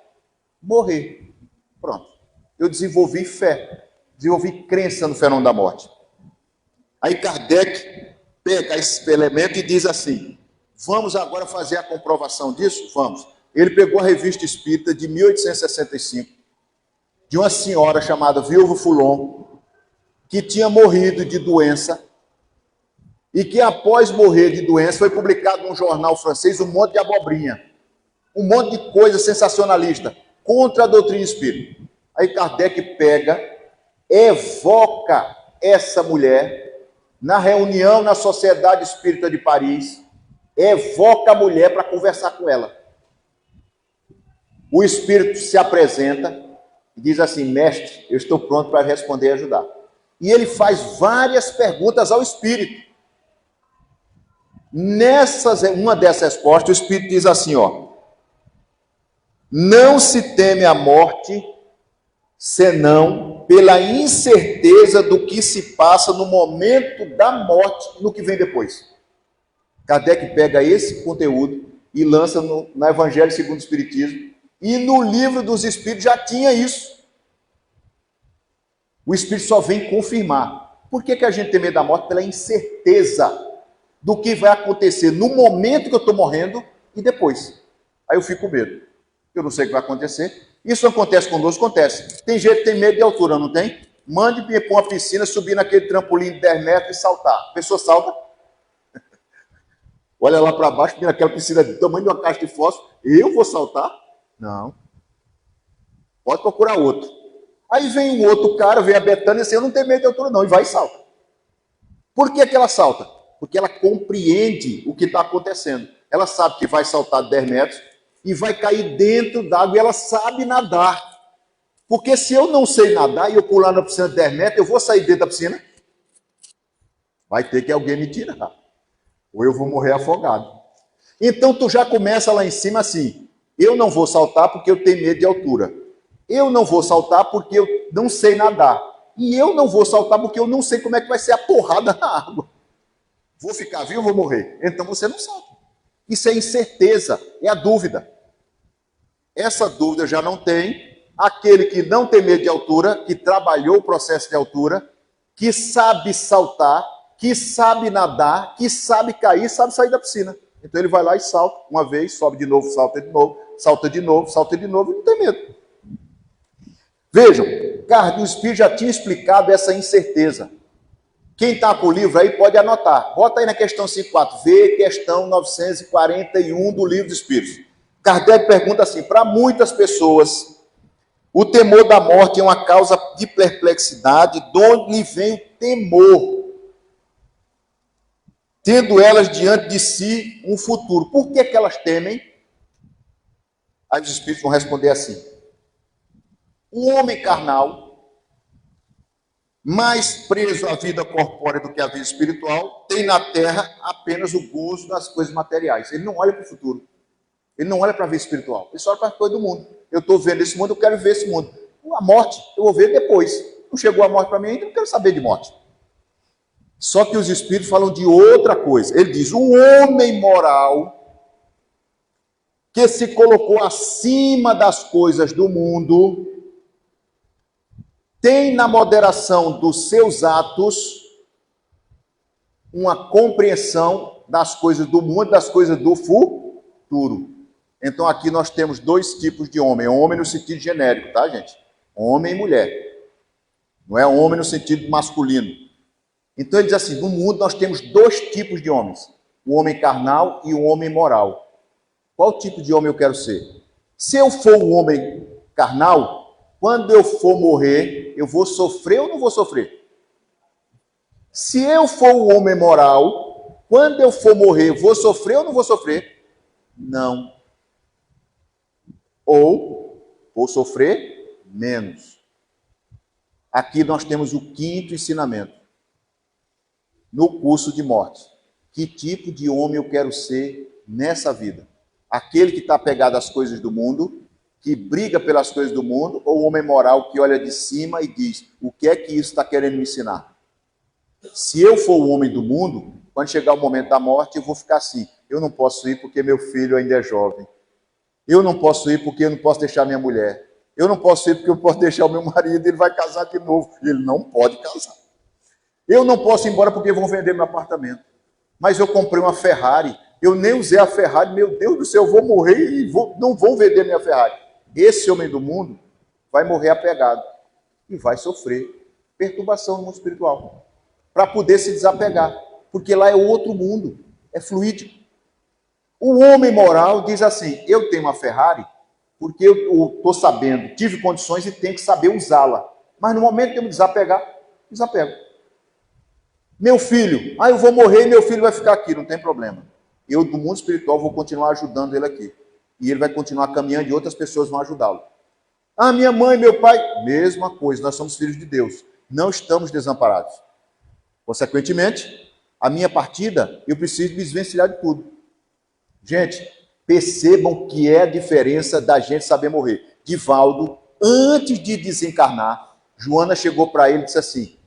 morrer. Pronto. Eu desenvolvi fé, desenvolvi crença no fenômeno da morte. Aí Kardec pega esse elemento e diz assim, vamos agora fazer a comprovação disso? Vamos. Ele pegou a Revista Espírita de 1865, de uma senhora chamada Viúva Foulon, que tinha morrido de doença, e que após morrer de doença foi publicado num jornal francês um monte de abobrinha, um monte de coisa sensacionalista, contra a doutrina espírita. Aí Kardec pega, evoca essa mulher na reunião na Sociedade Espírita de Paris, evoca a mulher para conversar com ela. O espírito se apresenta e diz assim, mestre, eu estou pronto para responder e ajudar. E ele faz várias perguntas ao espírito. Uma dessas respostas, o espírito diz assim, ó, não se teme a morte, senão pela incerteza do que se passa no momento da morte e no que vem depois. Kardec pega esse conteúdo e lança no Evangelho segundo o Espiritismo, e no Livro dos Espíritos já tinha isso. O Espírito só vem confirmar. Por que a gente tem medo da morte? Pela incerteza do que vai acontecer no momento que eu estou morrendo e depois. Aí eu fico com medo. Eu não sei o que vai acontecer. Isso acontece conosco? Acontece. Tem gente que tem medo de altura, não tem? Mande-me para uma piscina, subir naquele trampolim de 10 metros e saltar. A pessoa salta. Olha lá para baixo, tem aquela piscina do tamanho de uma caixa de fósforo. Eu vou saltar? Não. Pode procurar outro. Aí vem um outro cara, vem a Betânia e diz assim, eu não tenho medo de altura não, e vai e salta. Por que ela salta? Porque ela compreende o que está acontecendo. Ela sabe que vai saltar 10 metros e vai cair dentro d'água e ela sabe nadar. Porque se eu não sei nadar e eu pular na piscina de 10 metros, eu vou sair dentro da piscina? Vai ter que alguém me tirar. Ou eu vou morrer afogado. Então tu já começa lá em cima assim, eu não vou saltar porque eu tenho medo de altura. Eu não vou saltar porque eu não sei nadar. E eu não vou saltar porque eu não sei como é que vai ser a porrada na água. Vou ficar vivo ou vou morrer? Então você não salta. Isso é incerteza, é a dúvida. Essa dúvida já não tem aquele que não tem medo de altura, que trabalhou o processo de altura, que sabe saltar, que sabe nadar, que sabe cair, sabe sair da piscina. Então ele vai lá e salta uma vez, sobe de novo, salta de novo, salta de novo, salta de novo e não tem medo. Vejam, o Espírito já tinha explicado essa incerteza. Quem está com o livro aí pode anotar. Bota aí na questão 5.4. Vê questão 941 do livro dos Espíritos. Kardec pergunta assim, para muitas pessoas, o temor da morte é uma causa de perplexidade, de onde lhe vem o temor, tendo elas diante de si um futuro. Por que elas temem? Aí os Espíritos vão responder assim. O homem carnal, mais preso à vida corpórea do que à vida espiritual, tem na terra apenas o gozo das coisas materiais. Ele não olha para o futuro. Ele não olha para a vida espiritual. Ele só olha para as coisas do mundo. Eu estou vendo esse mundo, eu quero ver esse mundo. A morte, eu vou ver depois. Não chegou a morte para mim ainda, não quero saber de morte. Só que os Espíritos falam de outra coisa. Ele diz, o homem moral, que se colocou acima das coisas do mundo, tem na moderação dos seus atos uma compreensão das coisas do mundo, das coisas do futuro. Então aqui nós temos dois tipos de homem. Homem no sentido genérico, tá, gente? Homem e mulher. Não é homem no sentido masculino. Então ele diz assim, no mundo nós temos dois tipos de homens. O homem carnal e o homem moral. Qual tipo de homem eu quero ser? Se eu for um homem carnal, quando eu for morrer, eu vou sofrer ou não vou sofrer? Se eu for um homem moral, quando eu for morrer, eu vou sofrer ou não vou sofrer? Não. Ou vou sofrer menos. Aqui nós temos o quinto ensinamento. No curso de morte. Que tipo de homem eu quero ser nessa vida? Aquele que está apegado às coisas do mundo, que briga pelas coisas do mundo, ou o homem moral que olha de cima e diz, o que é que isso está querendo me ensinar? Se eu for o homem do mundo, quando chegar o momento da morte, eu vou ficar assim, eu não posso ir porque meu filho ainda é jovem. Eu não posso ir porque eu não posso deixar minha mulher. Eu não posso ir porque eu posso deixar o meu marido, ele vai casar de novo. Ele não pode casar. Eu não posso ir embora porque vão vender meu apartamento. Mas eu comprei uma Ferrari, eu nem usei a Ferrari, meu Deus do céu, eu vou morrer e não vão vender minha Ferrari. Esse homem do mundo vai morrer apegado e vai sofrer perturbação no mundo espiritual para poder se desapegar, porque lá é outro mundo, é fluídico. O homem moral diz assim, eu tenho uma Ferrari porque eu estou sabendo, tive condições e tenho que saber usá-la, mas no momento que eu me desapegar, desapego. Meu filho, eu vou morrer e meu filho vai ficar aqui, não tem problema. Eu do mundo espiritual vou continuar ajudando ele aqui. E ele vai continuar caminhando e outras pessoas vão ajudá-lo. Minha mãe, meu pai, mesma coisa, nós somos filhos de Deus. Não estamos desamparados. Consequentemente, a minha partida, eu preciso me desvencilhar de tudo. Gente, percebam que é a diferença da gente saber morrer. Divaldo, antes de desencarnar, Joana chegou para ele e disse assim,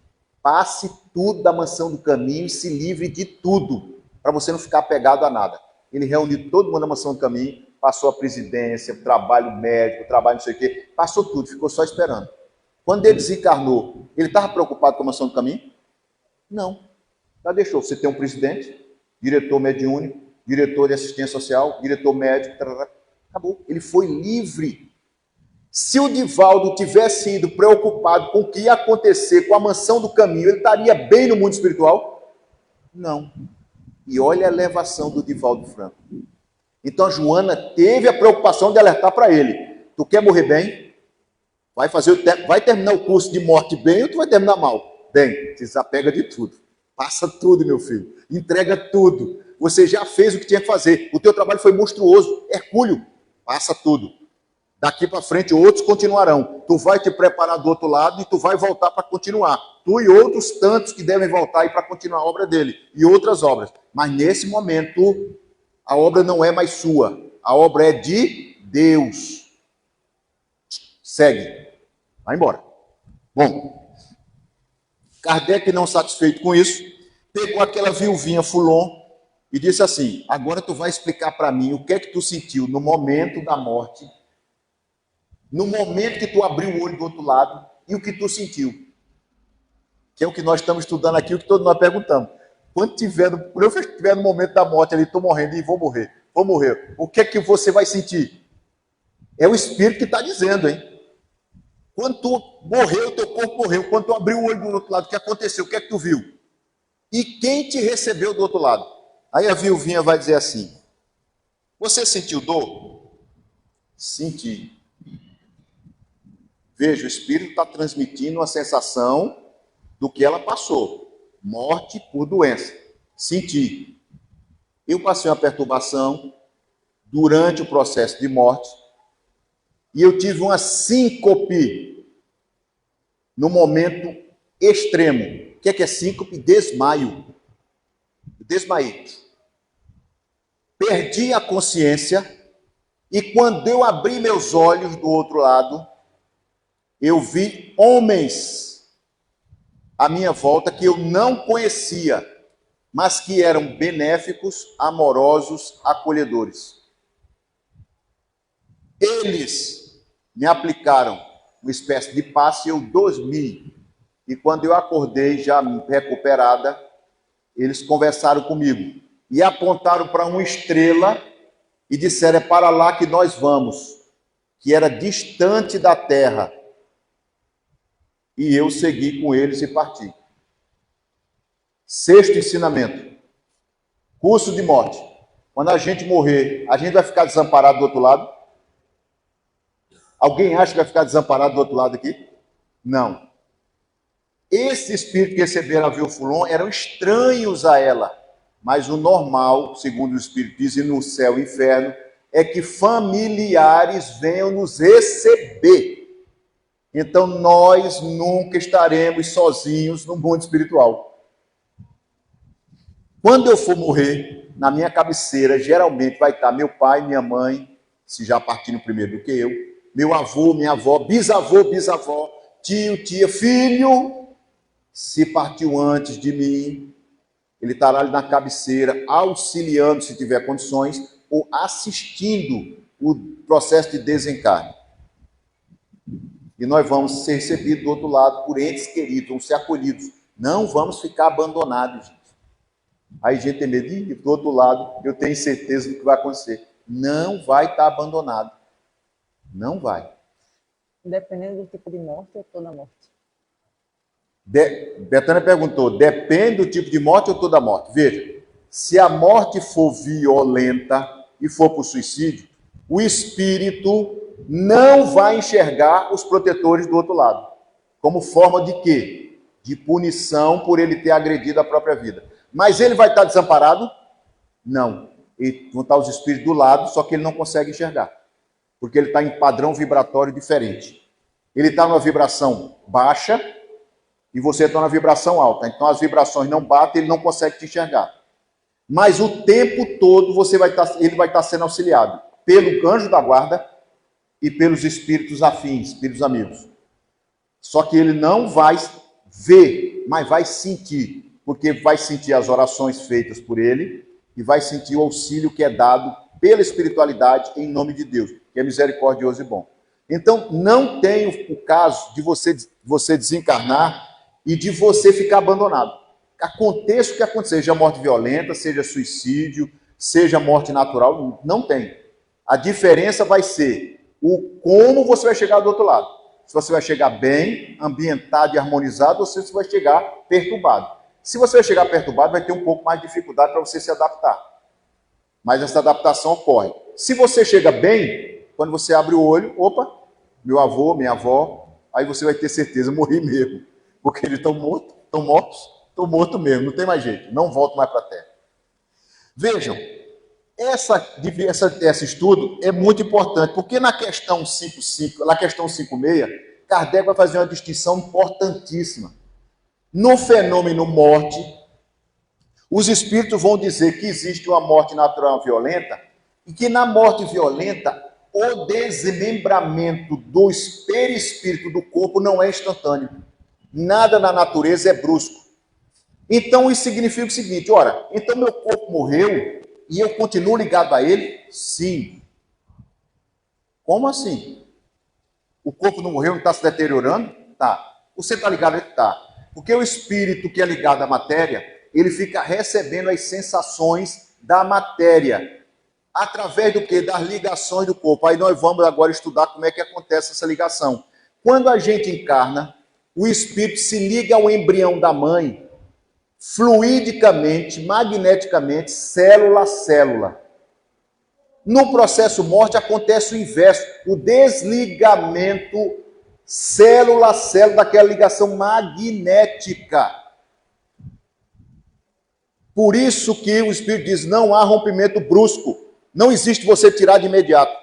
passe tudo da mansão do caminho e se livre de tudo, para você não ficar apegado a nada. Ele reuniu todo mundo na mansão do caminho, passou a presidência, o trabalho médico, o trabalho não sei o quê, passou tudo, ficou só esperando. Quando ele desencarnou, ele estava preocupado com a mansão do caminho? Não. Já deixou. Você tem um presidente, diretor mediúnico, diretor de assistência social, diretor médico, tarará, acabou. Ele foi livre. Se o Divaldo tivesse ido preocupado com o que ia acontecer com a mansão do caminho, ele estaria bem no mundo espiritual? Não. E olha a elevação do Divaldo Franco. Então a Joana teve a preocupação de alertar para ele. Tu quer morrer bem? Vai terminar o curso de morte bem ou tu vai terminar mal? Bem, se desapega de tudo. Passa tudo, meu filho. Entrega tudo. Você já fez o que tinha que fazer. O teu trabalho foi monstruoso. Hercúleo, passa tudo. Daqui para frente outros continuarão. Tu vai te preparar do outro lado e tu vai voltar para continuar. Tu e outros tantos que devem voltar aí para continuar a obra dele. E outras obras. Mas nesse momento, a obra não é mais sua. A obra é de Deus. Segue. Vai embora. Bom, Kardec, não satisfeito com isso, pegou aquela viuvinha Fulon e disse assim: agora tu vai explicar para mim o que é que tu sentiu no momento da morte, no momento que tu abriu o olho do outro lado e o que tu sentiu. Que é o que nós estamos estudando aqui, o que todos nós perguntamos. Quando eu estiver no momento da morte ali, estou morrendo e vou morrer. O que é que você vai sentir? É o Espírito que está dizendo, hein? Quando tu morreu, o teu corpo morreu. Quando tu abriu o olho do outro lado, o que aconteceu? O que é que tu viu? E quem te recebeu do outro lado? Aí a viuvinha vai dizer assim: você sentiu dor? Senti. Veja, o Espírito está transmitindo uma sensação do que ela passou. Morte por doença. Senti. Eu passei uma perturbação durante o processo de morte e eu tive uma síncope no momento extremo. O que é síncope? Desmaio. Desmaiei. Perdi a consciência e quando eu abri meus olhos do outro lado, eu vi homens à minha volta que eu não conhecia, mas que eram benéficos, amorosos, acolhedores. Eles me aplicaram uma espécie de passe e eu dormi. E quando eu acordei, já recuperada, eles conversaram comigo e apontaram para uma estrela e disseram: é para lá que nós vamos, que era distante da terra. E eu segui com eles e parti. Sexto ensinamento. Curso de morte. Quando a gente morrer, a gente vai ficar desamparado do outro lado? Alguém acha que vai ficar desamparado do outro lado aqui? Não. Esse espírito que receberam a Viu-Fulon eram estranhos a ela. Mas o normal, segundo o Espírito diz, e no céu e inferno, é que familiares venham nos receber. Então, nós nunca estaremos sozinhos no mundo espiritual. Quando eu for morrer, na minha cabeceira, geralmente vai estar meu pai, minha mãe, se já partiram primeiro do que eu, meu avô, minha avó, bisavó, tio, tia, filho, se partiu antes de mim, ele estará ali na cabeceira, auxiliando, se tiver condições, ou assistindo o processo de desencarne. E nós vamos ser recebidos do outro lado por entes queridos, vamos ser acolhidos. Não vamos ficar abandonados, gente. Aí a gente tem medo de ir do outro lado, eu tenho certeza do que vai acontecer. Não vai estar abandonado. Não vai. Dependendo do tipo de morte, eu estou na morte. Betânia perguntou: depende do tipo de morte ou toda morte? Veja, se a morte for violenta e for por suicídio, o espírito não vai enxergar os protetores do outro lado. Como forma de quê? De punição por ele ter agredido a própria vida. Mas ele vai estar desamparado? Não. E vão estar os espíritos do lado, só que ele não consegue enxergar. Porque ele está em padrão vibratório diferente. Ele está numa vibração baixa e você está na vibração alta. Então as vibrações não batem, ele não consegue te enxergar. Mas o tempo todo ele vai estar sendo auxiliado pelo anjo da guarda e pelos espíritos afins, espíritos amigos. Só que ele não vai ver, mas vai sentir, porque vai sentir as orações feitas por ele e vai sentir o auxílio que é dado pela espiritualidade em nome de Deus, que é misericordioso e bom. Então, não tem o caso de você desencarnar e de você ficar abandonado. aconteça o que acontecer, seja morte violenta, seja suicídio, seja morte natural, não tem. A diferença vai ser o como você vai chegar do outro lado. Se você vai chegar bem, ambientado e harmonizado, ou se você vai chegar perturbado. Se você vai chegar perturbado, vai ter um pouco mais de dificuldade para você se adaptar. Mas essa adaptação ocorre. Se você chega bem, quando você abre o olho, opa, meu avô, minha avó, aí você vai ter certeza, morri mesmo. Porque eles estão mortos, estão mortos mesmo, não tem mais jeito, não volto mais para a Terra. Vejam, esse estudo é muito importante, porque na questão 5.5, na questão 5.6, Kardec vai fazer uma distinção importantíssima. No fenômeno morte, os espíritos vão dizer que existe uma morte natural violenta, e que na morte violenta, o desmembramento do perispírito do corpo não é instantâneo. Nada na natureza é brusco. Então isso significa o seguinte, ora, então meu corpo morreu, e eu continuo ligado a ele? Sim. Como assim? O corpo não morreu, não está se deteriorando? Tá. Você está ligado a ele? Tá. Porque o espírito que é ligado à matéria, ele fica recebendo as sensações da matéria. Através do quê? Das ligações do corpo. Aí nós vamos agora estudar como é que acontece essa ligação. Quando a gente encarna, o espírito se liga ao embrião da mãe, fluidicamente, magneticamente, célula a célula. No processo morte acontece o inverso, o desligamento célula a célula daquela ligação magnética. Por isso que o Espírito diz, não há rompimento brusco, não existe você tirar de imediato.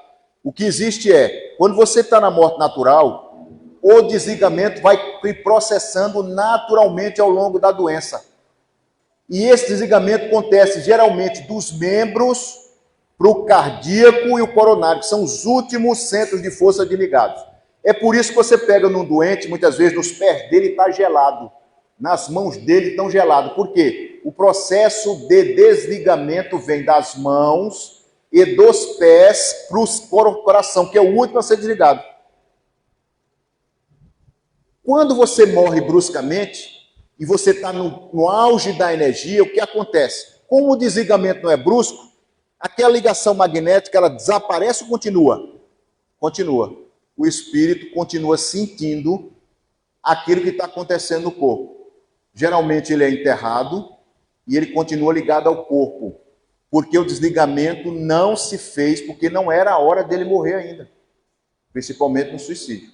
O que existe é, quando você está na morte natural, o desligamento vai processando naturalmente ao longo da doença. E esse desligamento acontece geralmente dos membros para o cardíaco e o coronário, que são os últimos centros de força ligados. É por isso que você pega num doente, muitas vezes nos pés dele está gelado, nas mãos dele estão gelados. Por quê? O processo de desligamento vem das mãos e dos pés para o coração, que é o último a ser desligado. Quando você morre bruscamente, e você está no auge da energia, o que acontece? Como o desligamento não é brusco, aquela ligação magnética, ela desaparece ou continua? Continua. O espírito continua sentindo aquilo que está acontecendo no corpo. Geralmente ele é enterrado e ele continua ligado ao corpo, porque o desligamento não se fez, porque não era a hora dele morrer ainda, principalmente no suicídio.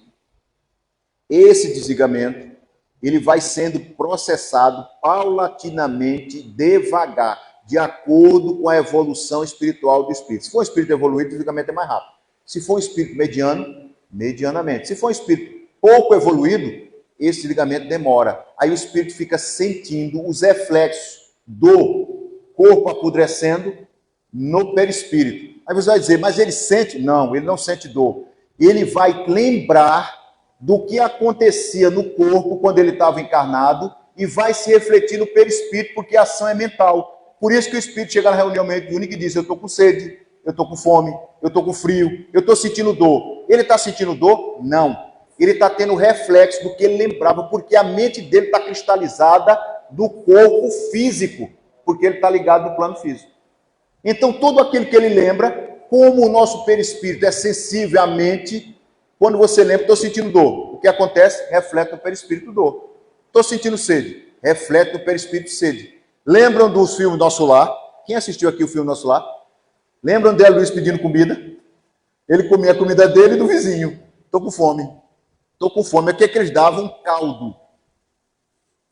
Esse desligamento, ele vai sendo processado paulatinamente, devagar, de acordo com a evolução espiritual do espírito. Se for um espírito evoluído, o desligamento é mais rápido. Se for um espírito mediano, medianamente. Se for um espírito pouco evoluído, esse desligamento demora. Aí o espírito fica sentindo os reflexos do corpo apodrecendo no perispírito. Aí você vai dizer, mas ele sente? Não, ele não sente dor. Ele vai lembrar do que acontecia no corpo quando ele estava encarnado e vai se refletir no perispírito, porque a ação é mental. Por isso que o espírito chega na reunião mediúnica e diz, eu estou com sede, eu estou com fome, eu estou com frio, eu estou sentindo dor. Ele está sentindo dor? Não. Ele está tendo reflexo do que ele lembrava, porque a mente dele está cristalizada do corpo físico, porque ele está ligado no plano físico. Então, tudo aquilo que ele lembra, como o nosso perispírito é sensível à mente, quando você lembra, estou sentindo dor. O que acontece? Reflete no perispírito dor. Estou sentindo sede. Reflete no perispírito sede. Lembram dos filmes Nosso Lar? Quem assistiu aqui o filme Nosso Lar? Lembram de Luiz pedindo comida? Ele comia a comida dele e do vizinho. Estou com fome. Estou com fome. É que eles davam um caldo.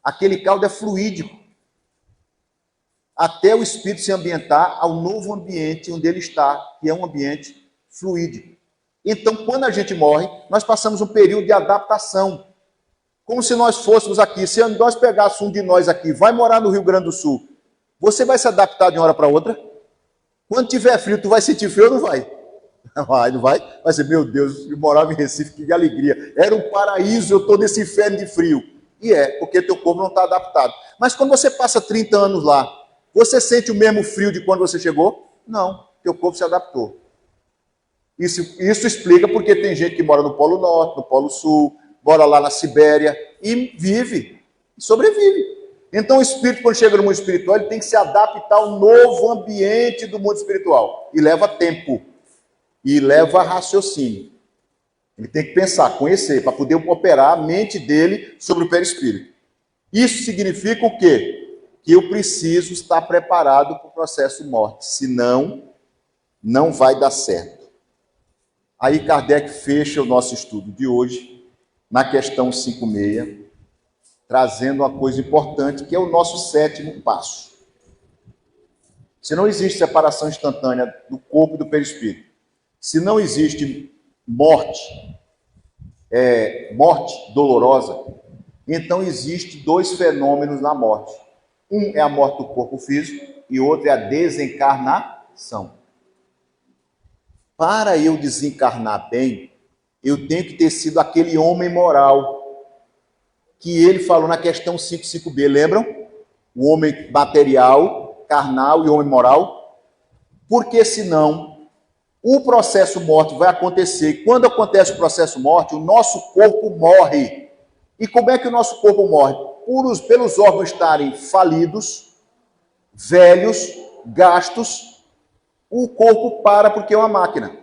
Aquele caldo é fluídico. Até o espírito se ambientar ao novo ambiente onde ele está, que é um ambiente fluídico. Então, quando a gente morre, nós passamos um período de adaptação. Como se nós fôssemos aqui, se nós pegássemos um de nós aqui, vai morar no Rio Grande do Sul, você vai se adaptar de uma hora para outra? Quando tiver frio, tu vai sentir frio ou não vai? Vai, não vai? Vai ser, meu Deus, eu morava em Recife, que alegria. Era um paraíso, eu estou nesse inferno de frio. E é, porque teu corpo não está adaptado. Mas quando você passa 30 anos lá, você sente o mesmo frio de quando você chegou? Não, teu corpo se adaptou. Isso explica porque tem gente que mora no Polo Norte, no Polo Sul, mora lá na Sibéria e vive, sobrevive. Então o espírito, quando chega no mundo espiritual, ele tem que se adaptar ao novo ambiente do mundo espiritual. E leva tempo. E leva raciocínio. Ele tem que pensar, conhecer, para poder operar a mente dele sobre o perispírito. Isso significa o quê? Que eu preciso estar preparado para o processo de morte. Senão, não vai dar certo. Aí Kardec fecha o nosso estudo de hoje, na questão 56, trazendo uma coisa importante, que é o nosso 7º passo. Se não existe separação instantânea do corpo e do perispírito, se não existe morte dolorosa, então existe 2 fenômenos na morte. Um é a morte do corpo físico e outro é a desencarnação. Para eu desencarnar bem, eu tenho que ter sido aquele homem moral que ele falou na questão 55b, lembram? O homem material, carnal e homem moral. Porque senão, o processo morte vai acontecer. E quando acontece o processo morte, o nosso corpo morre. E como é que o nosso corpo morre? Pelos órgãos estarem falidos, velhos, gastos, o corpo para porque é uma máquina.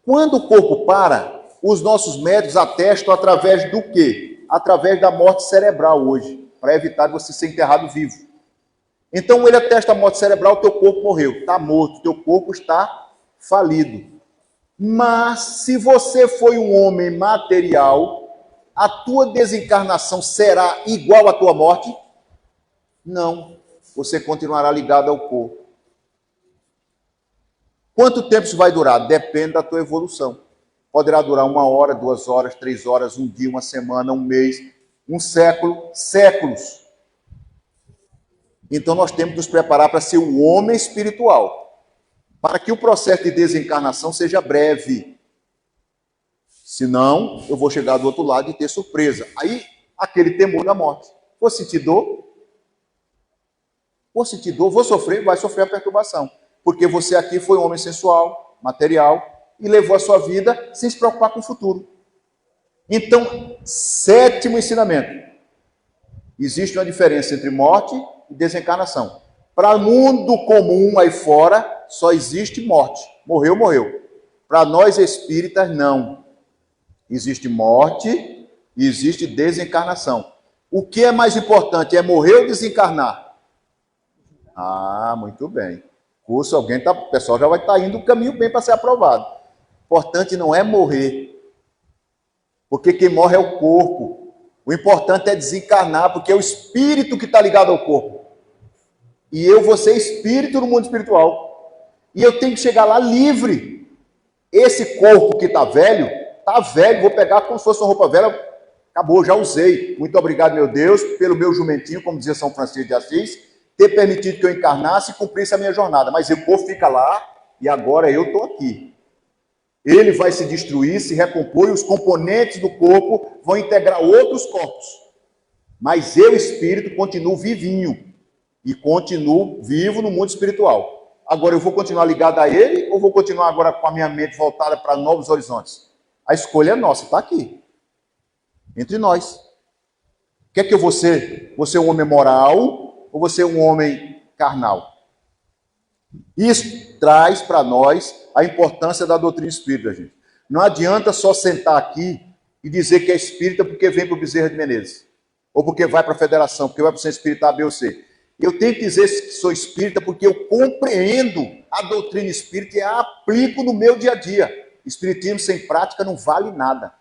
Quando o corpo para, os nossos médicos atestam através do quê? Através da morte cerebral hoje, para evitar de você ser enterrado vivo. Então ele atesta a morte cerebral, teu corpo morreu, está morto, teu corpo está falido. Mas se você foi um homem material, a tua desencarnação será igual à tua morte? Não, você continuará ligado ao corpo. Quanto tempo isso vai durar? Depende da tua evolução. Poderá durar 1 hora, 2 horas, 3 horas, 1 dia, 1 semana, 1 mês, 1 século, séculos. Então nós temos que nos preparar para ser um homem espiritual, para que o processo de desencarnação seja breve. Senão, eu vou chegar do outro lado e ter surpresa. Aí, aquele temor da morte. Vou sentir dor? Vou sentir dor, vou sofrer, vai sofrer a perturbação. Porque você aqui foi um homem sensual, material, e levou a sua vida sem se preocupar com o futuro. Então, 7º ensinamento. Existe uma diferença entre morte e desencarnação. Para o mundo comum aí fora, só existe morte. Morreu, morreu. Para nós espíritas, não. Existe morte e existe desencarnação. O que é mais importante? É morrer ou desencarnar? Ah, muito bem. Curso, o pessoal já vai estar indo o caminho bem para ser aprovado. O importante não é morrer, porque quem morre é o corpo. O importante é desencarnar, porque é o espírito que está ligado ao corpo. E eu vou ser espírito no mundo espiritual. E eu tenho que chegar lá livre. Esse corpo que está velho, vou pegar como se fosse uma roupa velha, acabou, já usei. Muito obrigado, meu Deus, pelo meu jumentinho, como dizia São Francisco de Assis, ter permitido que eu encarnasse e cumprisse a minha jornada. Mas o corpo fica lá e agora eu estou aqui. Ele vai se destruir, se recompor e os componentes do corpo vão integrar outros corpos. Mas eu, espírito, continuo vivinho e continuo vivo no mundo espiritual. Agora eu vou continuar ligado a ele ou vou continuar agora com a minha mente voltada para novos horizontes? A escolha é nossa, está aqui. Entre nós. O que é que eu vou ser? Vou ser um homem moral ou vou ser um homem carnal? Isso traz para nós a importância da doutrina espírita, gente. Não adianta só sentar aqui e dizer que é espírita porque vem para o Bezerra de Menezes. Ou porque vai para a federação, porque vai para o Centro Espírita A, B ou C. Eu tenho que dizer que sou espírita porque eu compreendo a doutrina espírita e a aplico no meu dia a dia. Espiritismo sem prática não vale nada.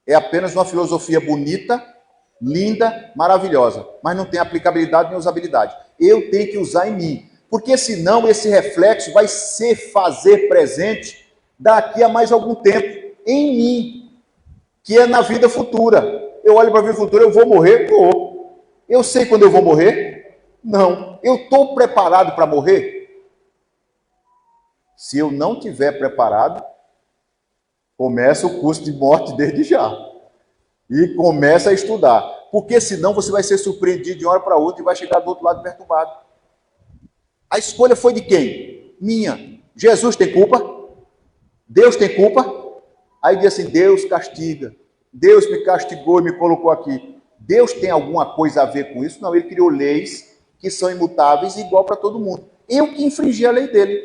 É apenas uma filosofia bonita, linda, maravilhosa, mas não tem aplicabilidade nem usabilidade. Eu tenho que usar em mim, porque senão esse reflexo vai se fazer presente daqui a mais algum tempo em mim, que é na vida futura. Eu olho para a vida futura, eu vou morrer? Vou. Eu sei quando eu vou morrer? Não. Eu estou preparado para morrer? Se eu não estiver preparado, começa o curso de morte desde já. E começa a estudar. Porque senão você vai ser surpreendido de uma hora para outra e vai chegar do outro lado perturbado. A escolha foi de quem? Minha. Jesus tem culpa? Deus tem culpa? Aí diz assim, Deus castiga. Deus me castigou e me colocou aqui. Deus tem alguma coisa a ver com isso? Não, ele criou leis que são imutáveis e igual para todo mundo. Eu que infringi a lei dele.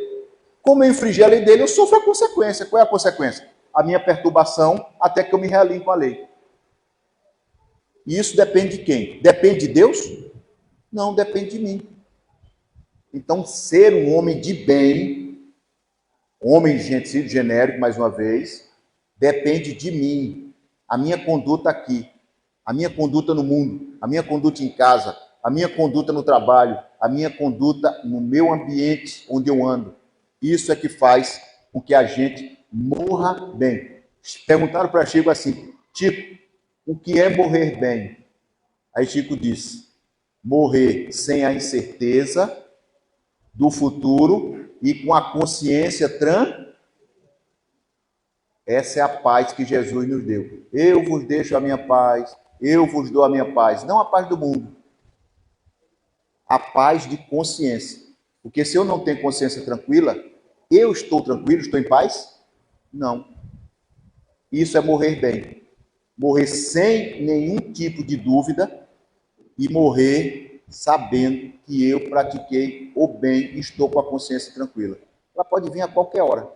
Como eu infringi a lei dele, eu sofro a consequência. Qual é a consequência? A minha perturbação até que eu me realinhe com a lei. E isso depende de quem? Depende de Deus? Não, depende de mim. Então, ser um homem de bem, homem genérico, mais uma vez, depende de mim. A minha conduta aqui, a minha conduta no mundo, a minha conduta em casa, a minha conduta no trabalho, a minha conduta no meu ambiente onde eu ando. Isso é que faz com que a gente morra bem. Perguntaram para Chico assim, Chico, o que é morrer bem? Aí Chico disse, morrer sem a incerteza do futuro e com a consciência Essa é a paz que Jesus nos deu. Eu vos deixo a minha paz, eu vos dou a minha paz. Não a paz do mundo. A paz de consciência. Porque se eu não tenho consciência tranquila, eu estou tranquilo, estou em paz? Não. Isso é morrer bem. Morrer sem nenhum tipo de dúvida e morrer sabendo que eu pratiquei o bem e estou com a consciência tranquila. Ela pode vir a qualquer hora.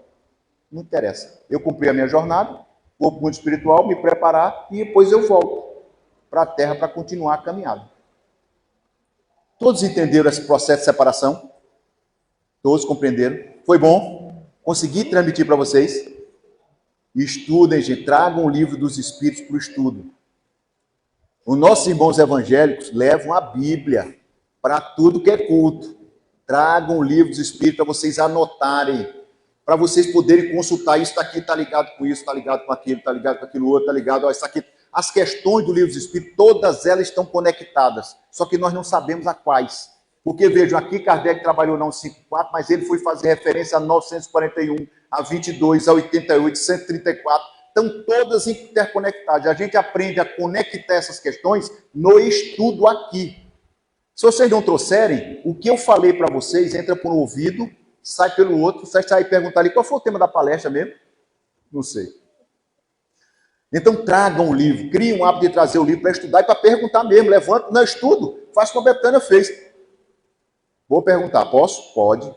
Não interessa. Eu cumpri a minha jornada, vou para o mundo espiritual, me preparar e depois eu volto para a Terra para continuar a caminhada. Todos entenderam esse processo de separação? Todos compreenderam? Foi bom? Consegui transmitir para vocês? Estudem, gente. Tragam o livro dos Espíritos para o estudo. Os nossos irmãos evangélicos levam a Bíblia para tudo que é culto. Tragam o livro dos Espíritos para vocês anotarem, para vocês poderem consultar. Isso aqui está ligado com isso, está ligado com aquilo, está ligado com aquilo outro, está ligado... Isso aqui. As questões do livro dos Espíritos, todas elas estão conectadas, só que nós não sabemos a quais. Porque, vejam, aqui Kardec trabalhou na 154, mas ele foi fazer referência a 941, a 22, a 88, 134, estão todas interconectadas. A gente aprende a conectar essas questões no estudo aqui. Se vocês não trouxerem, o que eu falei para vocês entra por um ouvido, sai pelo outro, você sai e perguntar ali, qual foi o tema da palestra mesmo? Não sei. Então tragam o livro, criem um hábito de trazer o livro para estudar e para perguntar mesmo, levanta, não estudo, faz como a Betânia fez. Vou perguntar, posso? Pode.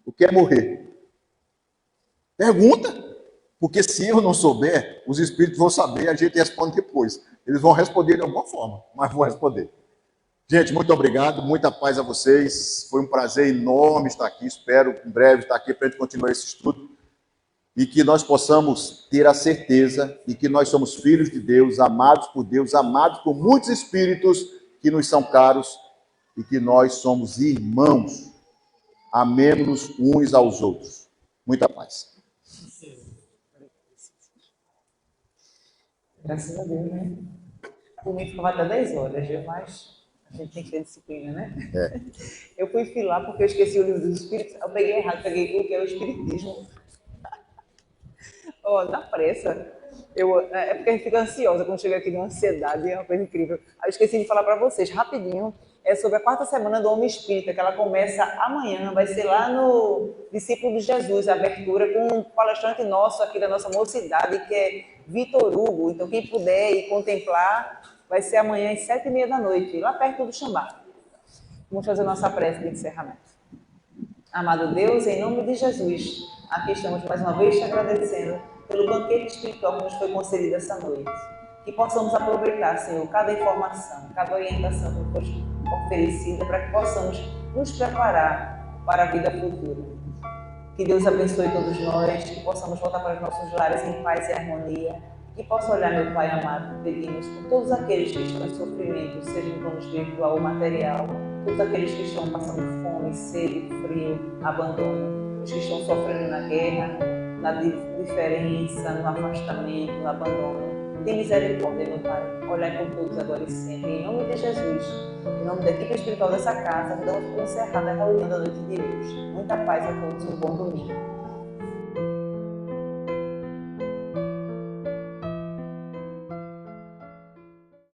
O que é morrer? Pergunta, porque se eu não souber, os espíritos vão saber e a gente responde depois. Eles vão responder de alguma forma, mas vão responder. Gente, muito obrigado, muita paz a vocês. Foi um prazer enorme estar aqui. Espero em breve estar aqui para a gente continuar esse estudo. E que nós possamos ter a certeza de que nós somos filhos de Deus, amados por muitos espíritos que nos são caros e que nós somos irmãos. Amemos-nos uns aos outros. Muita paz. Graças a Deus, né? Por mim ficava até 10 horas, viu? Mas a gente tem que ter disciplina, né? É. Eu fui filar porque eu esqueci o livro dos Espíritos. Eu peguei errado, peguei o que é o Espiritismo. Na pressa. É porque a gente fica ansiosa quando chega aqui de uma ansiedade, é uma coisa incrível. Aí eu esqueci de falar para vocês, rapidinho, é sobre a 4ª semana do Homem Espírita, que ela começa amanhã, vai ser lá no Discípulo de Jesus, a abertura, com um palestrante nosso aqui da nossa mocidade, que é Vitor Hugo. Então, quem puder ir contemplar, vai ser amanhã às 7h30 da noite, lá perto do Xambá. Vamos fazer nossa prece de encerramento. Amado Deus, em nome de Jesus, aqui estamos mais uma vez te agradecendo pelo banquete espiritual que nos foi concedido essa noite. Que possamos aproveitar, Senhor, cada informação, cada orientação que nos foi oferecida, para que possamos nos preparar para a vida futura. Que Deus abençoe todos nós, que possamos voltar para os nossos lares em paz e harmonia. Que possa olhar, meu Pai amado, pedimos por todos aqueles que estão em sofrimento, seja no plano espiritual ou material, todos aqueles que estão passando fome, sede, frio, abandono, os que estão sofrendo na guerra, na diferença, no afastamento, no abandono. Tem misericórdia, meu Pai. Olhai por todos agora e sempre. Em nome de Jesus, em nome da equipe espiritual dessa casa, damos por encerrada a reunião da noite de hoje. Muita paz a todos e um bom domingo.